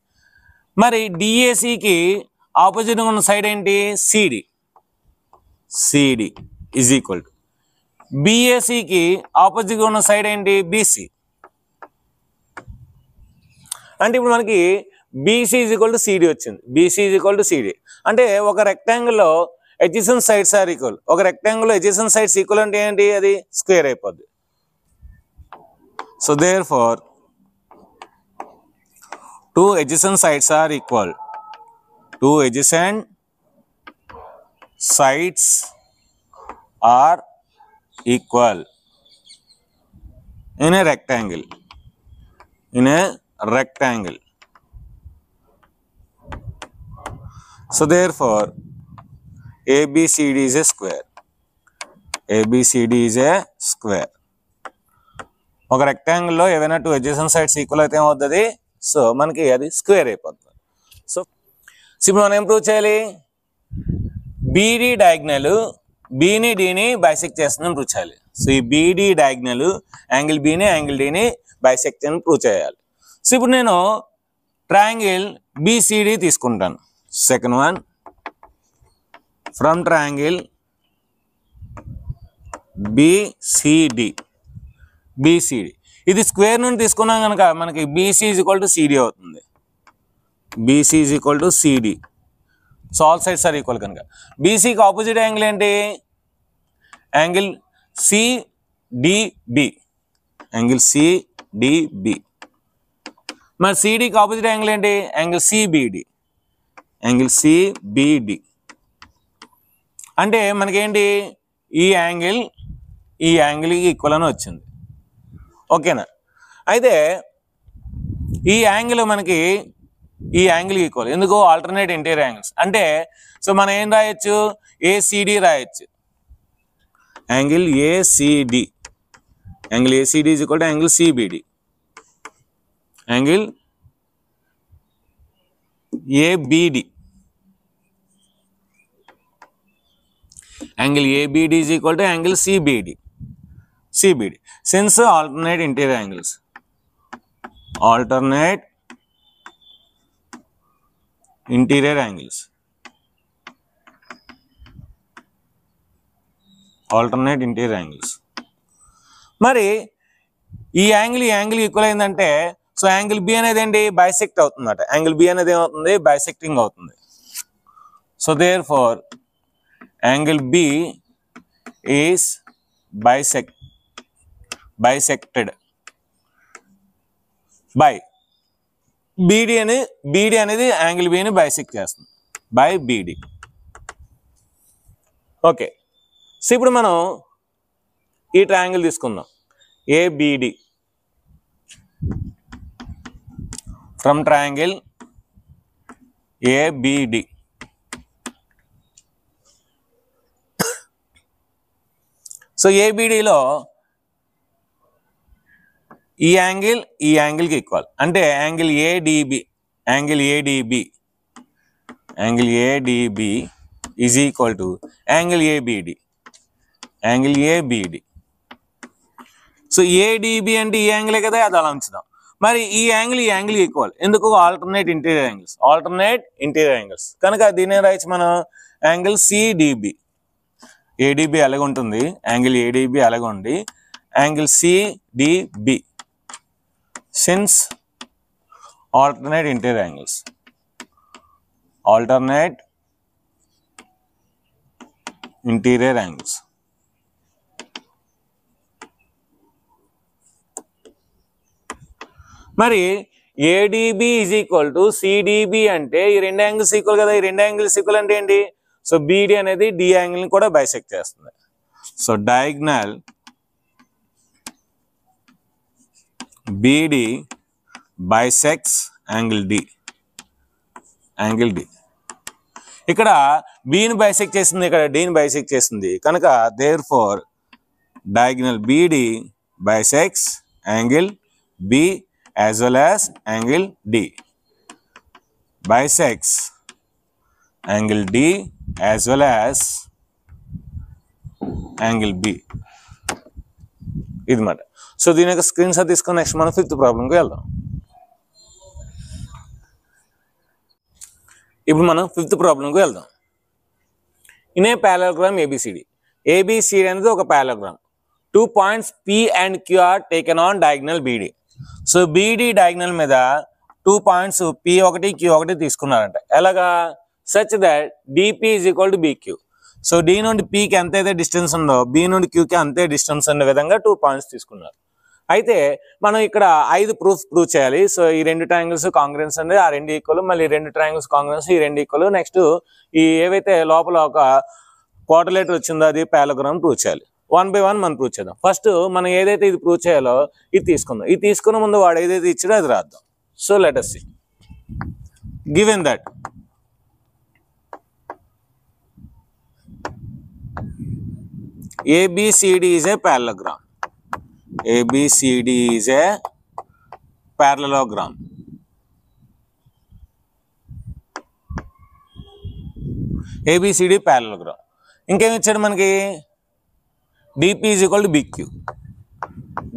మరి DACకి ఆపోజిట్గా ఉన్న సైడ్ ఏంటి? CD. CD is equal to BACకి ఆపోజిట్గా ఉన్న సైడ్ ఏంటి? BC. అంటే ఇప్పుడు మనకి BC is equal to CD వచ్చింది. BC is equal to CD. అంటే ఒక రెక్టాంగిల్లో adjacent sides are equal. ఒక రెక్టాంగిల్లో adjacent sides ఈక్వల్ అంటే ఏంటి? అది స్క్వేర్ అయిపోద్ది. So therefore two adjacent sides are equal. Two adjacent sides are equal in a rectangle. In a rectangle. So therefore ABCD is a square. ABCD is a square. ఒక రెక్టాంగిల్లో ఏవైనా two adjacent sides equal అయితే ఏమవుతుంది? So మనకి అది square అయిపోతుంది. So ఇప్పుడు మనం ఏం ప్రూవ్ చేయాలి? BD డయాగ్నల్ Bని Dని బైసెక్ట్ చేస్తుందని ప్రూవ్ చేయాలి. సో ఈ BD డయాగ్నల్ యాంగిల్ Bని యాంగిల్ Dని బైసెక్ట్ చేయని ప్రూవ్ చేయాలి. సో ఇప్పుడు నేను ట్రయాంగిల్ BCD తీసుకుంటాను. Second one, from triangle BCD. ఇది స్క్వేర్ నుండి తీసుకున్నాం కనుక మనకి BC is equal to CD అవుతుంది. BC is equal to CD. So all sides are equal కనుక BCకి ఆపోజిట్ యాంగిల్ ఏంటి? Angle CDB. Angle CDB. మరి CDకి ఆపోజిట్ యాంగిల్ ఏంటి? Angle CBD. Angle CBD. అంటే మనకేంటి? ఈ యాంగిల్కి ఈక్వల్ అని వచ్చింది. ఓకేనా? అయితే ఈ యాంగిల్ మనకి ఈ యాంగిల్ ఈక్వల్. ఎందుకు? Alternate interior angles. అంటే సో మనం ఏం రాయొచ్చు? ACD రాయొచ్చు. Angle ACD. Angle ACD is equal to angle CBD. Angle ABD. Angle ABD is equal to angle CBD. Since alternate interior angles. Alternate interior angles. Alternate interior angles. మరి ఈ angle equal అయిందంటే so angle B అనేది ఏంటి? Bisect అవుతుందట. Angle B అనేది ఏమవుతుంది? Bisecting అవుతుంది. So therefore angle B is bisected by BD అనేది angle B ని బైసెక్ట్ చేస్తుంది బై BD. ఓకే. సో ఇప్పుడు మనం ఈ ట్రయాంగిల్ తీసుకుందాం ABD. From triangle ABD. So ABDలో ఈ యాంగిల్కి ఈక్వల్. అంటే angle ADB is equal to angle ABD. So ADB అంటే ఈ యాంగిలే కదా, అది అలా ఉంచుదాం. మరి ఈ యాంగిల్ ఈక్వల్. ఎందుకు? ఆల్టర్నేట్ ఇంటీరియర్ యాంగిల్స్ కనుక దీనే రాయొచ్చు మనం యాంగిల్ CDB. ఏడిబి అలాగే ఉంటుంది, యాంగిల్ ఏడిబి అలాగే ఉంది, angle CDB since alternate interior angles, alternate interior angles. మరి ADB is equal to CDB అంటే ఈ రెండు యాంగిల్స్ ఈక్వల్ కదా, ఈ రెండు యాంగిల్స్ ఈక్వల్ అంటే ఏంటి? సో బీడి అనేది డి యాంగిల్ని కూడా బైసెక్ట్ చేస్తుంది. So diagonal BD bisects angle D, angle D. ఇక్కడ బిని బైసెక్ట్ చేసింది, ఇక్కడ డిని బైసెక్ట్ చేసింది కనుక therefore diagonal BD bisects angle B as well as angle D, bisects angle D as well as angle B. ఇది మాట. సో దీని యొక్క స్క్రీన్ షాట్ తీసుకొని నెక్స్ట్ మనం 5th ప్రాబ్లంకి వెళ్దాం. ఇప్పుడు మనం 5th ప్రాబ్లంకి వెళ్దాం. In a parallelogram ABCD, ABCD అనేది ఒక parallelogram. 2 points P and Q are taken on diagonal BD. So B D diagonal మీద 2 పాయింట్స్ P1 Q1 తీసుకున్నారంట. ఎలాగా? Such that D P is equal to B Q. So D నుండి పీకి ఎంతైతే డిస్టెన్స్ ఉందో B నుండి క్యూకి అంతే డిస్టెన్స్ అనే విధంగా 2 పాయింట్స్ తీసుకున్నారు. అయితే మనం ఇక్కడ 5 ప్రూవ్ చేయాలి. సో ఈ రెండు ట్రయాంగిల్స్ కాంగ్రెన్స్ అండి, ఆ రెండు ఈక్వల్, మళ్ళీ రెండు ట్రయాంగిల్స్ కాంగ్రెన్స్, ఈ రెండు ఈక్వల్. నెక్స్ట్ ఈ ఏవైతే లోపల ఒక క్వాడ్రిలేటర్ వచ్చిందో అది పారలెలోగ్రామ్ ప్రూవ్ చేయాలి. 1 by 1 మనం ప్రూవ్ చేద్దాం. ఫస్ట్ మనం ఏదైతే ఇది ప్రూవ్ చేయాలో ఇది తీసుకుందాం. ఇది తీసుకున్న ముందు వాడు ఏదైతే ఇచ్చాడో అది రాద్దాం. So let us see. Given that ABCD is a parallelogram, ABCD is a parallelogram. ABCD parallelogram. ఇంకేమి ఇచ్చాడు మనకి? DP is equal to BQ,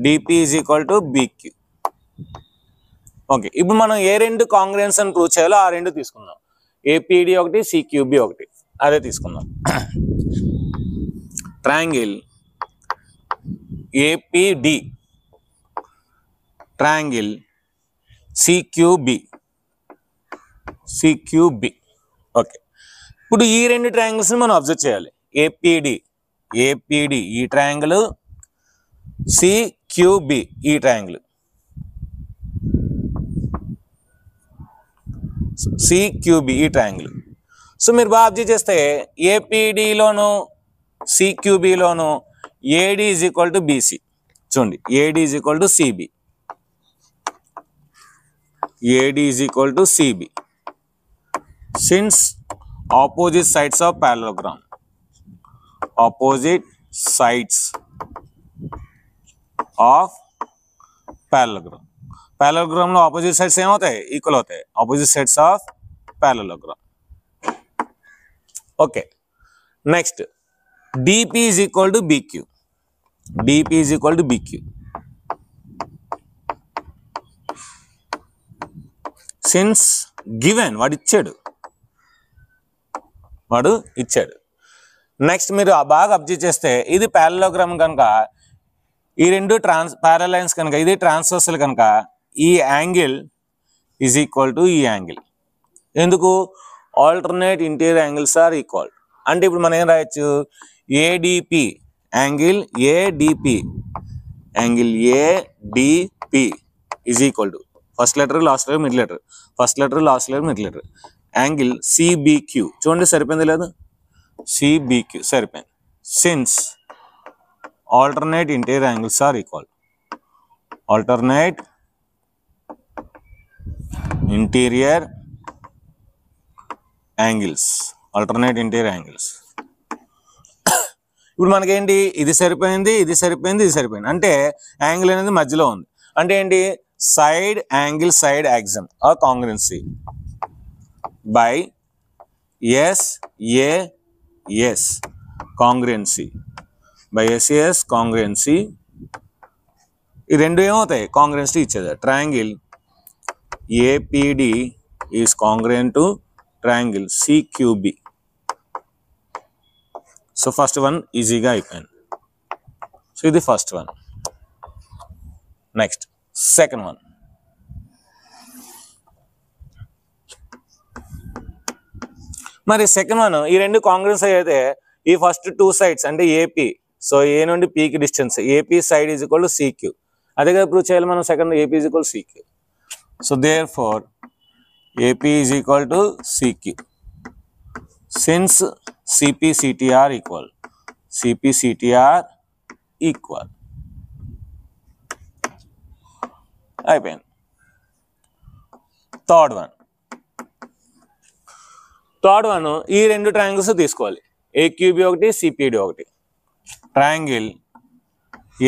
DP is equal to BQ. Okay, ఇప్పుడు మనం ఏ రెండు కాంగ్రెన్స్ అని ప్రూవ్ చేయాలో ఆ రెండు తీసుకుందాం. ఏపీడి ఒకటి, సిక్యూబి ఒకటి, అదే తీసుకుందాం. Triangle APD, triangle CQB, CQB. Okay, ఇప్పుడు ఈ రెండు ట్రయాంగిల్స్ని మనం అబ్జర్వ్ చేయాలి. ఏపీడి, ఏపీడి ఈ ట్రయాంగిల్, సిక్యూబి ఈ ట్రయాంగిల్, సిక్యూబి ఈ ట్రయాంగిల్. సో మీరు బాగా అబ్జర్వ్ చేస్తే ఏపీడిలోను సిక్యూబిలోను AD is equal to BC. చూడండి, AD is equal to CB, AD is equal to CB since opposite sides of parallelogram, opposite sides of parallelogram. parallelogram లో opposite sides ఏమవుతాయి? Equal అవుతాయి. opposite sides of parallelogram. Okay, next DP is equal to BQ, DP is equal to BQ since given వాడు ఇచ్చాడు. Next మీరు బాగా observe చేస్తే ఇది పారలెలోగ్రామ్ కనుక, ఈ రెండు ప్యారలల్ లైన్స్ కనుక, ఇది ట్రాన్స్వర్సల్ కనుక ఈ యాంగిల్ ఈజ్ ఈక్వల్ టు ఈ యాంగిల్. ఎందుకు? Alternate interior angles are equal. అంటే ఇప్పుడు మనం ఏం రాయొచ్చు? ADP angle ADP, angle ADP is equal to first letter last letter mid letter, first letter last letter mid letter, angle CBQ. చూడండి సరిపోయింది లేదు? సిబిక్యూ సరిపోయింది. Since alternate interior angles are equal, alternate interior angles, alternate interior angles. ఇప్పుడు మనకేంటి? ఇది సరిపోయింది, ఇది సరిపోయింది, ఇది సరిపోయింది. అంటే యాంగిల్ అనేది మధ్యలో ఉంది. అంటే ఏంటి? Side angle side axiom or congruency by S congruency, by S congruency. ఈ రెండు ఏమవుతాయి? కాంగ్రుయెన్సీ ఇచ్చేది. Triangle APD is congruent to triangle CQB. So first one ఈజీగా అయిపోయింది. సో ఇది first one. Next second one. మరి సెకండ్ వన్ ఈ రెండు కాంగ్రెన్స్ అయితే ఈ ఫస్ట్ టూ సైడ్స్ అంటే ఏపీ, సో ఏ నుండి పీకి distance AP side is equal to CQ. అదే కదా ప్రూవ్ చేయాలి మనం. Second AP is equal C Q. So therefore A P is equal to C Q since C P C T R equal అయిపోయింది. Third one ఈ రెండు ట్రయాంగిల్స్ తీసుకోవాలి. ఏక్యూబి ఒకటి, సిపిడి ఒకటి. Triangle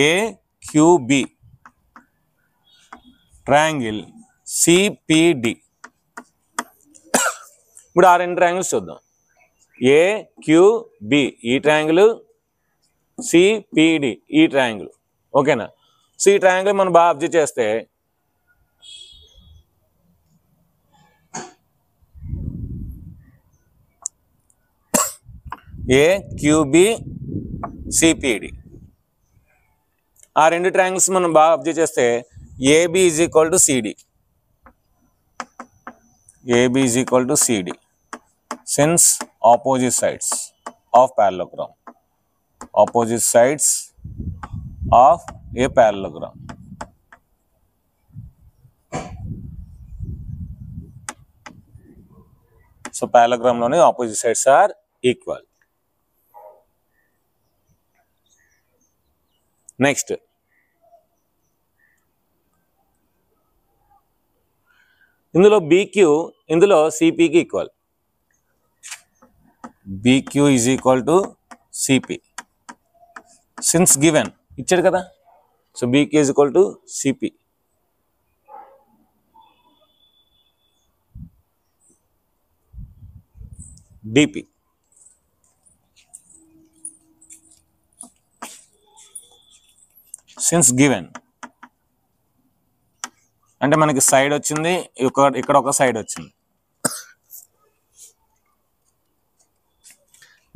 A Q B, triangle C P D. ఇప్పుడు ఆ రెండు ట్రయాంగిల్స్ చూద్దాం. ఏక్యూబి ఈ ట్రయాంగిల్, సిపిడి ఈ ట్రయాంగిల్. ఓకేనా? సో ఈ ట్రయాంగిల్ మనం బాగా అబ్జర్వ్ చేస్తే ఏక్యూబి సిపిడి ఆ రెండు ట్రయాంగిల్స్ మనం బాగా అబ్జర్వ్ చేస్తే A B is equal to C D, A B is equal to C D since opposite sides of parallelogram, opposite sides of a parallelogram. So parallelogram lone opposite sides are equal. Next, ఇందులో BQ ఇందులో CP కి equal. BQ is equal to CP since given ఇచ్చాడు కదా. So BQ is equal to CP. DP since given అంటే మనకి side వచ్చింది, ఇక్కడ ఒక సైడ్ వచ్చింది.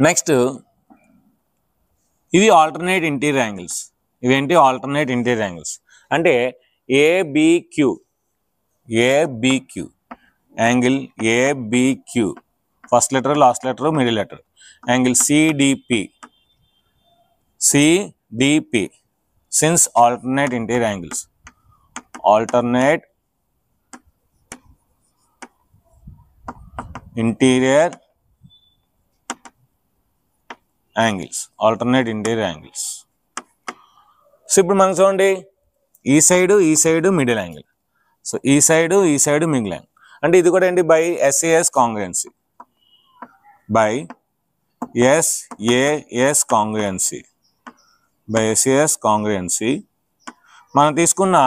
నెక్స్ట్ ఇవి ఆల్టర్నేట్ ఇంటీరియర్ యాంగిల్స్. ఇవేంటి? Alternate interior angles. అంటే ABQ angle ABQ first letter, last letter, middle letter. Angle CDP since alternate interior angles. alternate interior angles. So ఇప్పుడు మనం చూడండి ఈ సైడ్ మిడిల్ యాంగిల్. సో ఈ side middle angle. అంటే ఇది కూడా ఏంటి? By SAS congruency. మనం తీసుకున్న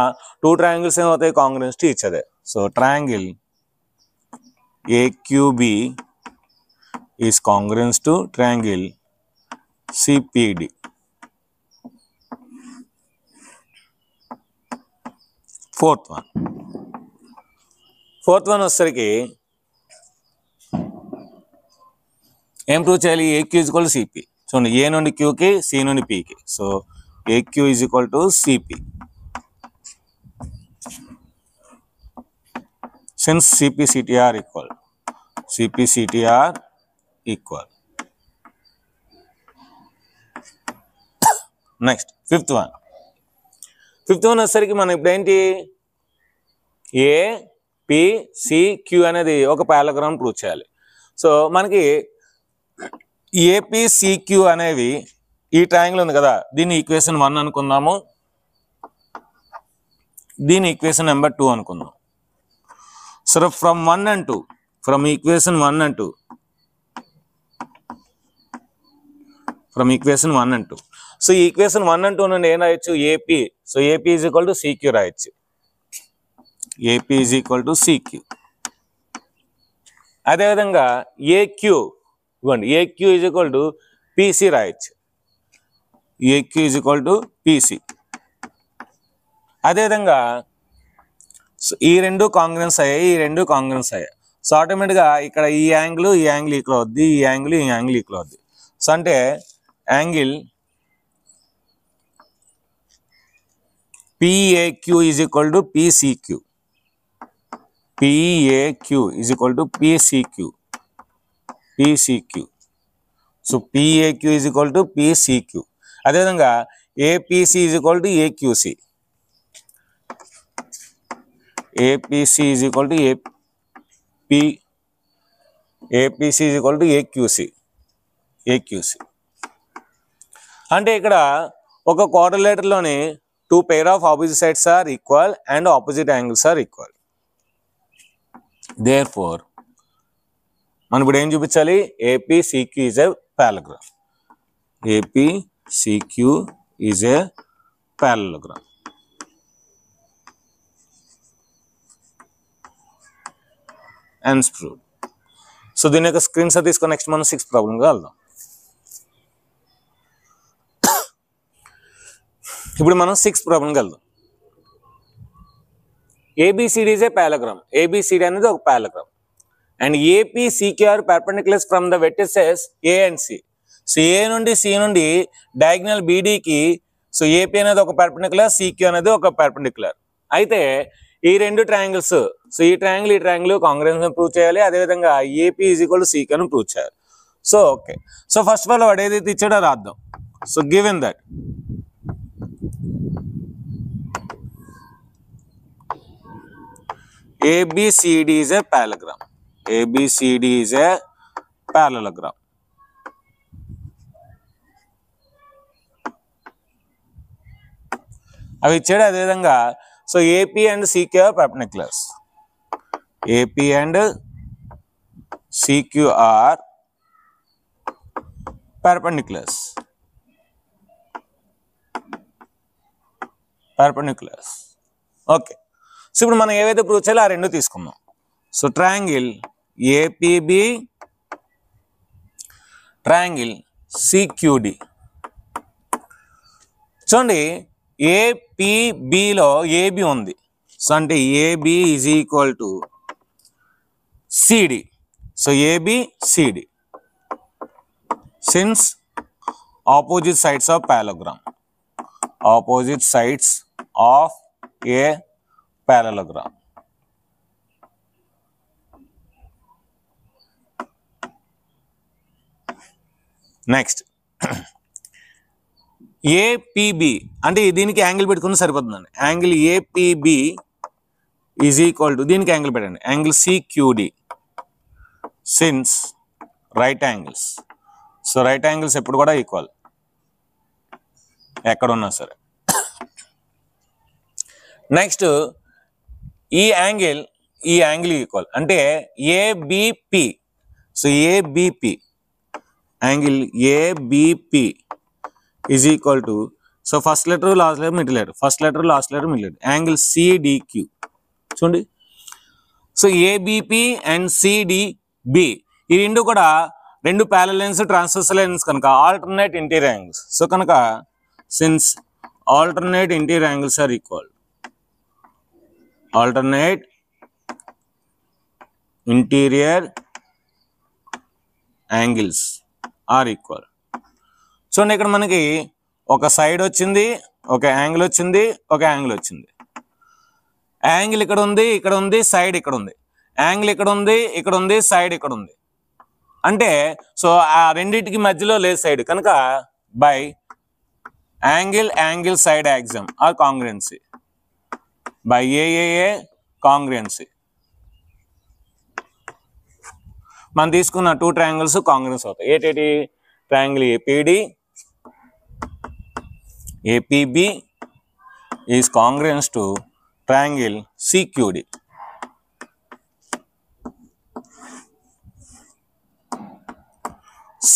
టూ ట్రయాంగిల్స్ ఏమవుతాయి? Congruence to each other. So triangle AQB is congruence to triangle CPD. Fourth one వచ్చేసరికి ఏం ప్రూవ్ చేయాలి? AQ is equal to CP. చూడండి ఏ నుండి క్యూకి, సి నుండి పికి. So AQ is equal to CP since CP/CTR equal. Next fifth one వచ్చేసరికి మనం ఇప్పుడు ఏంటి? APCQ అనేది ఒక పారలగ్రామ్ ప్రూవ్ చేయాలి. సో మనకి APCQ అనేవి ఈ ట్రయాంగిల్ ఉంది కదా, దీన్ని ఈక్వేషన్ 1 అనుకుందాము, దీని ఈక్వేషన్ నెంబర్ 2 అనుకుందాం. So from equation 1 and 2 so equation 1 and 2 నుండి ఏం రాయొచ్చు? AP. So AP is equal to CQ రాయొచ్చు. అదేవిధంగా AQ is equal to PC రాయొచ్చు. అదేవిధంగా ఈ రెండు కాంగ్రుయెన్స్ అయ్యాయి. సో ఆటోమేటిక్గా ఇక్కడ ఈ యాంగిల్ ఈక్వల్ అవుద్ది, ఈ యాంగిల్ ఈక్వల్ అవుద్ది. సో అంటే angle PAQ is equal to PCQ. PAQ is equal to PCQ. So PAQ is equal to PCQ. అదేవిధంగా APC is equal to AQC. APC is equal to APC is equal to AQC. అంటే ఇక్కడ ఒక క్వాడ్రిలేటర్లోని 2 pair of opposite sides are equal and opposite angles are equal. Therefore, మనం ఇప్పుడు ఏం చూపించాలి? APCQ is a parallelogram. APCQ is a parallelogram. Hence proved. So దీని యొక్క screen shot తీసుకొని నెక్స్ట్ మనం 6th ప్రాబ్లంగా వెళ్దాం. ఇప్పుడు మనం 6th ప్రాబ్లంకి వెళ్దాం. ABCD is a parallelogram. ABCD అనేది ఒక parallelogram. And APCQ are perpendiculars from the vertices A and C. So A నుండి C నుండి డయాగ్నల్ BDకి సో AP అనేది ఒక పర్పెండిక్యులర్, CQ అనేది ఒక పర్పెండిక్యులర్. అయితే ఈ రెండు ట్రయాంగిల్స్, సో ఈ ట్రయాంగిల్ కాంగ్రెన్స్ ప్రూవ్ చేయాలి. అదేవిధంగా AP is equal to CQ అని ప్రూవ్ చేయాలి. So okay, so first of all వాడు ఏదైతే ఇచ్చాడో రాద్దాం. So given that ABCD is a parallelogram. ABCD is a parallelogram. అవి ఇచ్చాడు. అదేవిధంగా so AP and CQ are perpendiculars. AP and CQ are perpendiculars. Okay, so ఇప్పుడు మనం ఏవైతే ప్రూవ్ చేయాలో ఆ రెండు తీసుకుందాం. So triangle APB, triangle CQD. చూడండి, APBలో AB ఉంది. సో అంటే AB is equal to CD. So ABCD since opposite sides of parallelogram. Opposite sides of a parallelogram. Next APB అంటే దీనికి యాంగిల్ పెట్టుకుని సరిపోతుందండి. Angle APB is equal to దీనికి angle పెట్టండి, angle CQD since right angles. So right angles ఎప్పుడు కూడా equal ఎక్కడ ఉన్నా సరే. నెక్స్ట్ ఈ యాంగిల్ ఈక్వల్ అంటే ABP. So ABP angle ABP is equal to so first letter last letter middle letter, first letter last letter middle letter, angle CDQ. చూడండి, so ABP and CDB ఈ రెండు కూడా రెండు ప్యారలల్ లైన్స్, ట్రాన్స్వర్సల్ లైన్స్ కనుక alternate interior angles. So కనుక since alternate interior angles are equal, alternate interior angles are equal. చూడండి, ఇక్కడ మనకి ఒక సైడ్ వచ్చింది, ఒక యాంగిల్ వచ్చింది, ఒక యాంగిల్ వచ్చింది. యాంగిల్ ఇక్కడ ఉంది, సైడ్ ఇక్కడ ఉంది. యాంగిల్ ఇక్కడ ఉంది, సైడ్ ఇక్కడ ఉంది. అంటే సో ఆ రెండింటికి మధ్యలో లేదు సైడ్ కనుక by angle side axiom or congruency, by AAA congruency. మనం తీసుకున్న 2 ట్రయాంగిల్స్ కాంగ్రుయెన్స్ అవుతాయి. ఏంటి? ట్రయాంగిల్ APB is congruent to triangle CQD.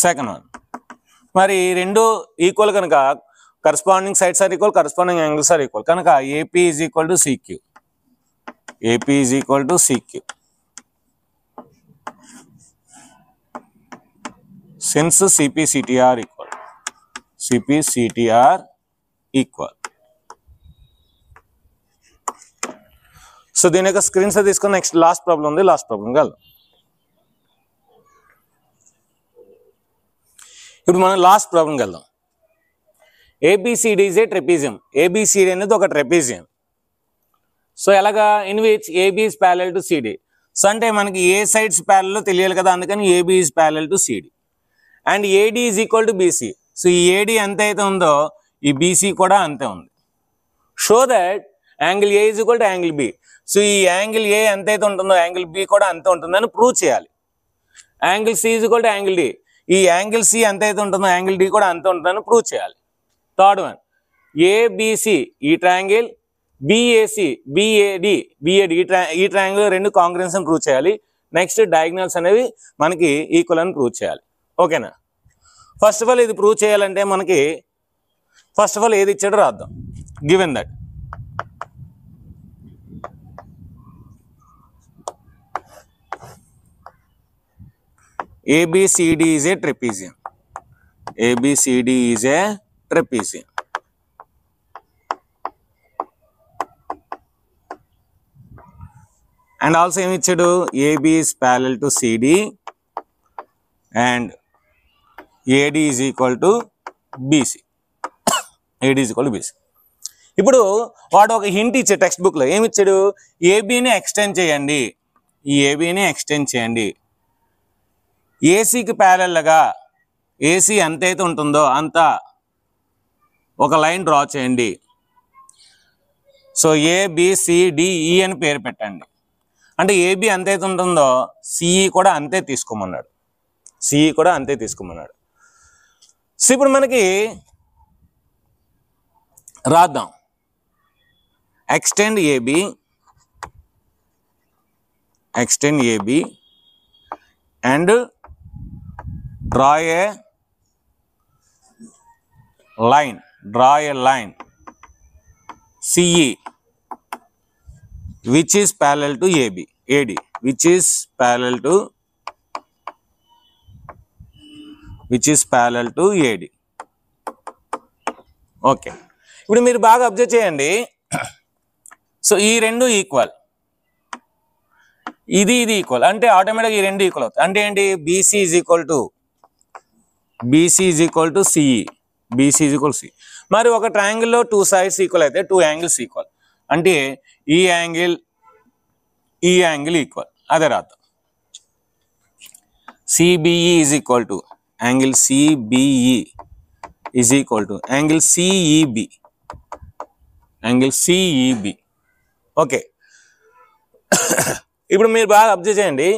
Second one, మరి రెండు ఈక్వల్ కనుక corresponding sides are equal, corresponding angles are equal కనుక AP is equal to CQ. AP is equal to CQ. Since CP/CT are equal, CP/CT are equal. So దీని యొక్క screen shot తీసుకొని next last problem ఉంది, last problem వెళ్దాం. ఇప్పుడు మనం last ప్రాబ్లంకి వెళ్దాం. A B C D is a trapezium. A B C D అనేది ఒక ట్రెపీజియం. సో ఎలాగా, in which A B is parallel to C D. So అంటే మనకి ఏ సైడ్స్ ప్యారలల్ తెలియాలి కదా, అందుకని A B is parallel to C D. And A D is equal to B C. So ఈ ఏడి ఎంత అయితే ఉందో ఈ బీసీ కూడా అంతే ఉంది. Show that angle A is equal to angle B. So ఈ యాంగిల్ ఏ ఎంత అయితే ఉంటుందో యాంగిల్ బి కూడా అంతే ఉంటుందని ప్రూవ్ చేయాలి. Angle C is equal to angle D. ఈ యాంగిల్ సి ఎంత అయితే ఉంటుందో యాంగిల్ డి కూడా అంతే ఉంటుందని ప్రూవ్ చేయాలి. థర్డ్ వన్, ఏబిసి ఈ ట్రయాంగిల్, బిఏసి బిఏడి ఈ ట్రయాంగిల్ రెండు కాంగ్రెన్స్ అని ప్రూవ్ చేయాలి. నెక్స్ట్ డయాగ్నల్స్ అనేవి మనకి ఈక్వల్ అని ప్రూవ్ చేయాలి. ఓకేనా? ఫస్ట్ ఆఫ్ ఆల్ ఇది ప్రూవ్ చేయాలంటే మనకి ఫస్ట్ ఆఫ్ ఆల్ ఏది ఇచ్చాడో రాద్దాం. Given that ABCD is a trapezium. ABCD is a trapezium. And also ఏమి ఇచ్చాడు, AB is parallel to CD and AD is equal to BC. AD is equal to BC. ఇప్పుడు వాడు ఒక hint ఇచ్చే text బుక్లో ఏమి ఇచ్చాడు, ఏబీని ఎక్స్టెండ్ చేయండి. ఈ ఏబీని ఎక్స్టెండ్ చేయండి. ఏసీకి ప్యారలల్గా ఏసీ ఎంతైతే ఉంటుందో అంత ఒక లైన్ డ్రా చేయండి. సో ఏబిసిడిఈ అని పేరు పెట్టండి. అంటే ఏబి ఎంతైతే ఉంటుందో సిఈ కూడా అంతే తీసుకోమన్నాడు. సిఈ కూడా అంతే తీసుకోమన్నాడు. సో ఇప్పుడు మనకి రాద్దాం. Extend A B and draw a line CE which is parallel to AD which is parallel to AD. Okay, ఇప్పుడు మీరు బాగా అబ్జర్వ్ చేయండి. సో ఈ రెండు ఈక్వల్, ఇది ఈక్వల్ అంటే ఆటోమేటిక్గా ఈ రెండు ఈక్వల్ అవుతాయి. అంటే ఏంటి, B C is equal to C E. B C is equal C. మరి ఒక ట్రయాంగిల్లో టూ సైడ్స్ ఈక్వల్ అయితే టూ యాంగిల్స్ ఈక్వల్. అంటే ఈ యాంగిల్ ఈక్వల్. అదే రాద్దాం. C B E is equal to angle CBE is equal to angle C E B. Okay, ఇప్పుడు మీరు బాగా అబ్జర్వ్ చేయండి.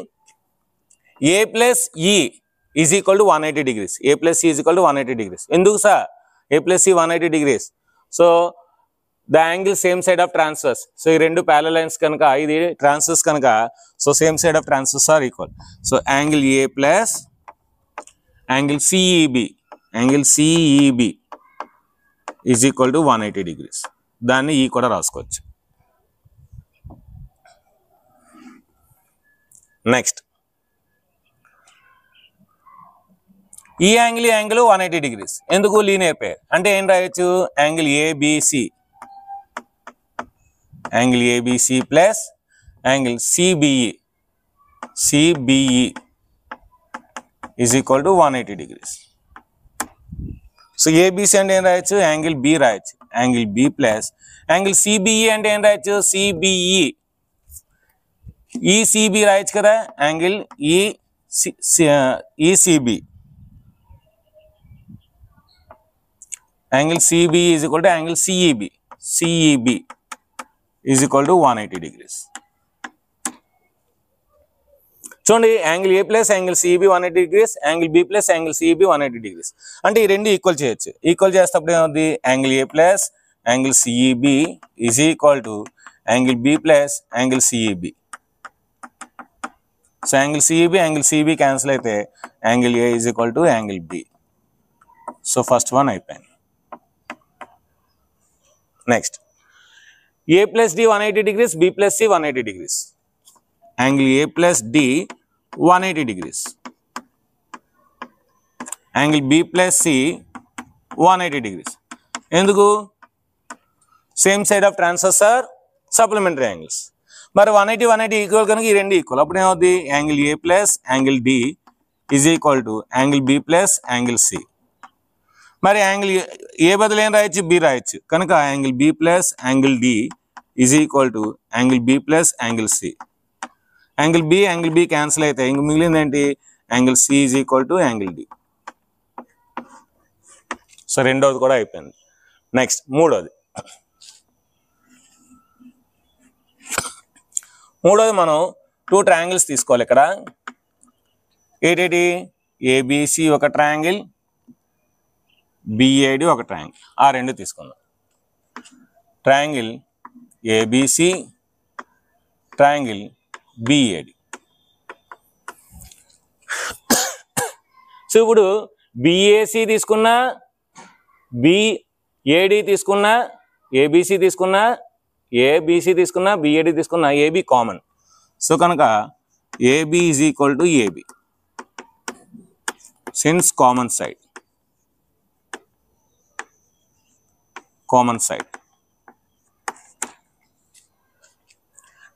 A plus E is equal to 180 degrees. A plus C is equal to 180 degrees. ఎందుకు sir A plus C 180 degrees? So the angle same side of transverse. So ఈ రెండు parallel lines కనుక, ఇది transverse కనుక, so same side of transverse are equal. So angle A plus angle సిఈబి is equal to 180 degrees. దాన్ని ఈ కూడా రాసుకోవచ్చు. Next ఈ యాంగిల్ 180 degrees. ఎందుకు, లీనియర్ పేర్. అంటే ఏం రాయొచ్చు, angle A B C plus angle CBE is equal to 180 degrees. So ABC అంటే ఏం రాయొచ్చు, యాంగిల్ బి రాయొచ్చు. Angle B plus angle CBE అంటే ఏం రాయొచ్చు, సిబిఈ. ఈసిబి రాయొచ్చు కదా, angle ECB. Angle CBE is equal to angle సిఈబి is equal to 180 degrees. చూడండి, angle A plus angle CEB 180 degrees, angle B plus angle CEB 180 degrees. అంటే ఈ రెండు equal చేయొచ్చు. ఈక్వల్ చేసేటప్పుడు ఏమవుతుంది, angle A plus angle సిఈబి is equal to angle B plus angle CEB. So angle CEB cancel అయితే angle A is equal to angle B. So first one అయిపోయింది. Next A plus D 180 degrees, B plus C 180 degrees. Angle A plus D 180 degrees. Angle B plus C 180 degrees. ఎందుకు, same side of transverse are supplementary angles. మరి 180 equal కనుక ఈ రెండు equal. అప్పుడు ఏమవుతుంది, angle A plus angle D is equal to angle B plus angle C. మరి angle A బదులు ఏం రాయొచ్చు, బి రాయొచ్చు. కనుక angle B plus angle D is equal to angle B plus angle C. Angle B cancel అయితే ఇంక మిగిలింది ఏంటి, angle C is equal to angle D. So రెండోది కూడా అయిపోయింది. నెక్స్ట్ మూడోది మనం 2 ట్రయాంగిల్స్ తీసుకోవాలి. ఇక్కడ ఏంటి, ఏబిసి ఒక ట్రయాంగిల్, బిఏడి ఒక ట్రయాంగిల్. ఆ రెండు తీసుకుందాం. Triangle A B C, triangle BEd. So ఇప్పుడు బిఏసి తీసుకున్నా, బిఏడి తీసుకున్నా, ఏబిసి తీసుకున్నా, ఏబిసి తీసుకున్నా, బిఏడి తీసుకున్నా, ఏబి కామన్. సో కనుక A B is equal to AB since common side.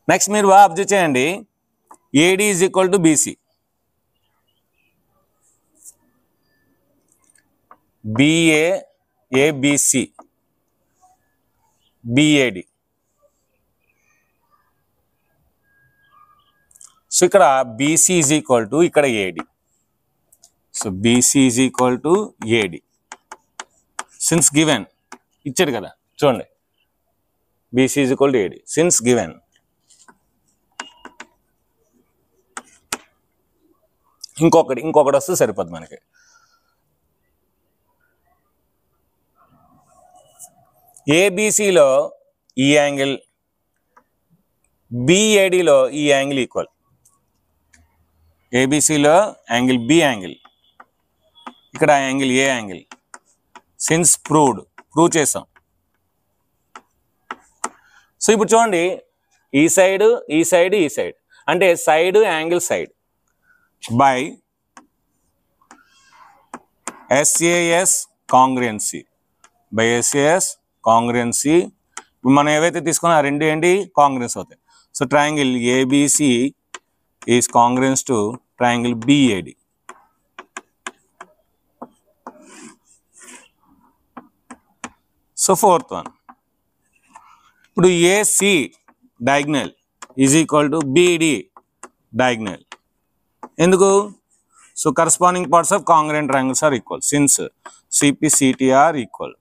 Next మీరు బాగా అబ్జర్వ్ చేయండి, A D is equal to B C, B A A B C, B A D. So ఇక్కడ బీసీ ఈజ్ ఈక్వల్ టు ఇక్కడ A D. So BC is equal to AD since given, ఇచ్చాడు కదా చూడండి, B C is equal to AD since given. ఇంకొకటి వస్తే సరిపోద్ది మనకి. ఏబిసిలో ఈ యాంగిల్, బిఏడిలో ఈ యాంగిల్ ఈక్వల్. ఏబిసిలో యాంగిల్ బి యాంగిల్, ఇక్కడ angle A angle since prove చేసాం. సో ఇప్పుడు చూడండి, ఈ సైడ్ అంటే side angle side by SAS congruency, మనం ఏవైతే తీసుకున్నా రెండు ఏంటి, కాంగ్రుయెన్స్ అవుతాయి. So triangle ABC is congruence to triangle BEd. So fourth one, ఇప్పుడు AC diagonal is equal to BD diagonal. ఎందుకు, so corresponding parts of congruent triangles are equal since CPCTR equal.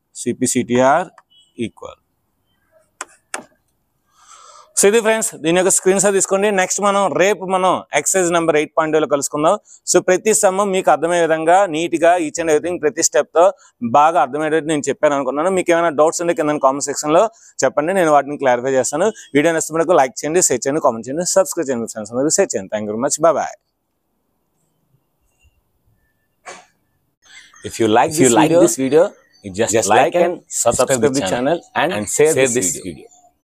So ఇది friends, దీని యొక్క screen shot తీసుకోండి. Next రేపు మనం exercise number 8.2లో కలుసుకుందాం. So ప్రతి సమ్ మీకు అర్థమయ్యే విధంగా నీట్గా ఈచ్ అండ్ ఎవ్రీథింగ్ ప్రతి స్టెప్తో బాగా అర్థమయ్యేటట్టు నేను చెప్పాను అనుకున్నాను. మీకు ఏమైనా డౌట్స్ ఉంటే కింద కామెంట్ సెక్షన్లో చెప్పండి, నేను వాటిని క్లారిఫై చేస్తాను. వీడియో నచ్చినప్పుడు లైక్ చేయండి, షేర్ చేయండి, కామెంట్ చేయండి, సబ్స్క్రైబ్ చేయండి ఫ్రెండ్స్ అందరూ షేర్ చేయండి. Thank you very much, bye. If you like this video, you just like and subscribe the channel and share this video.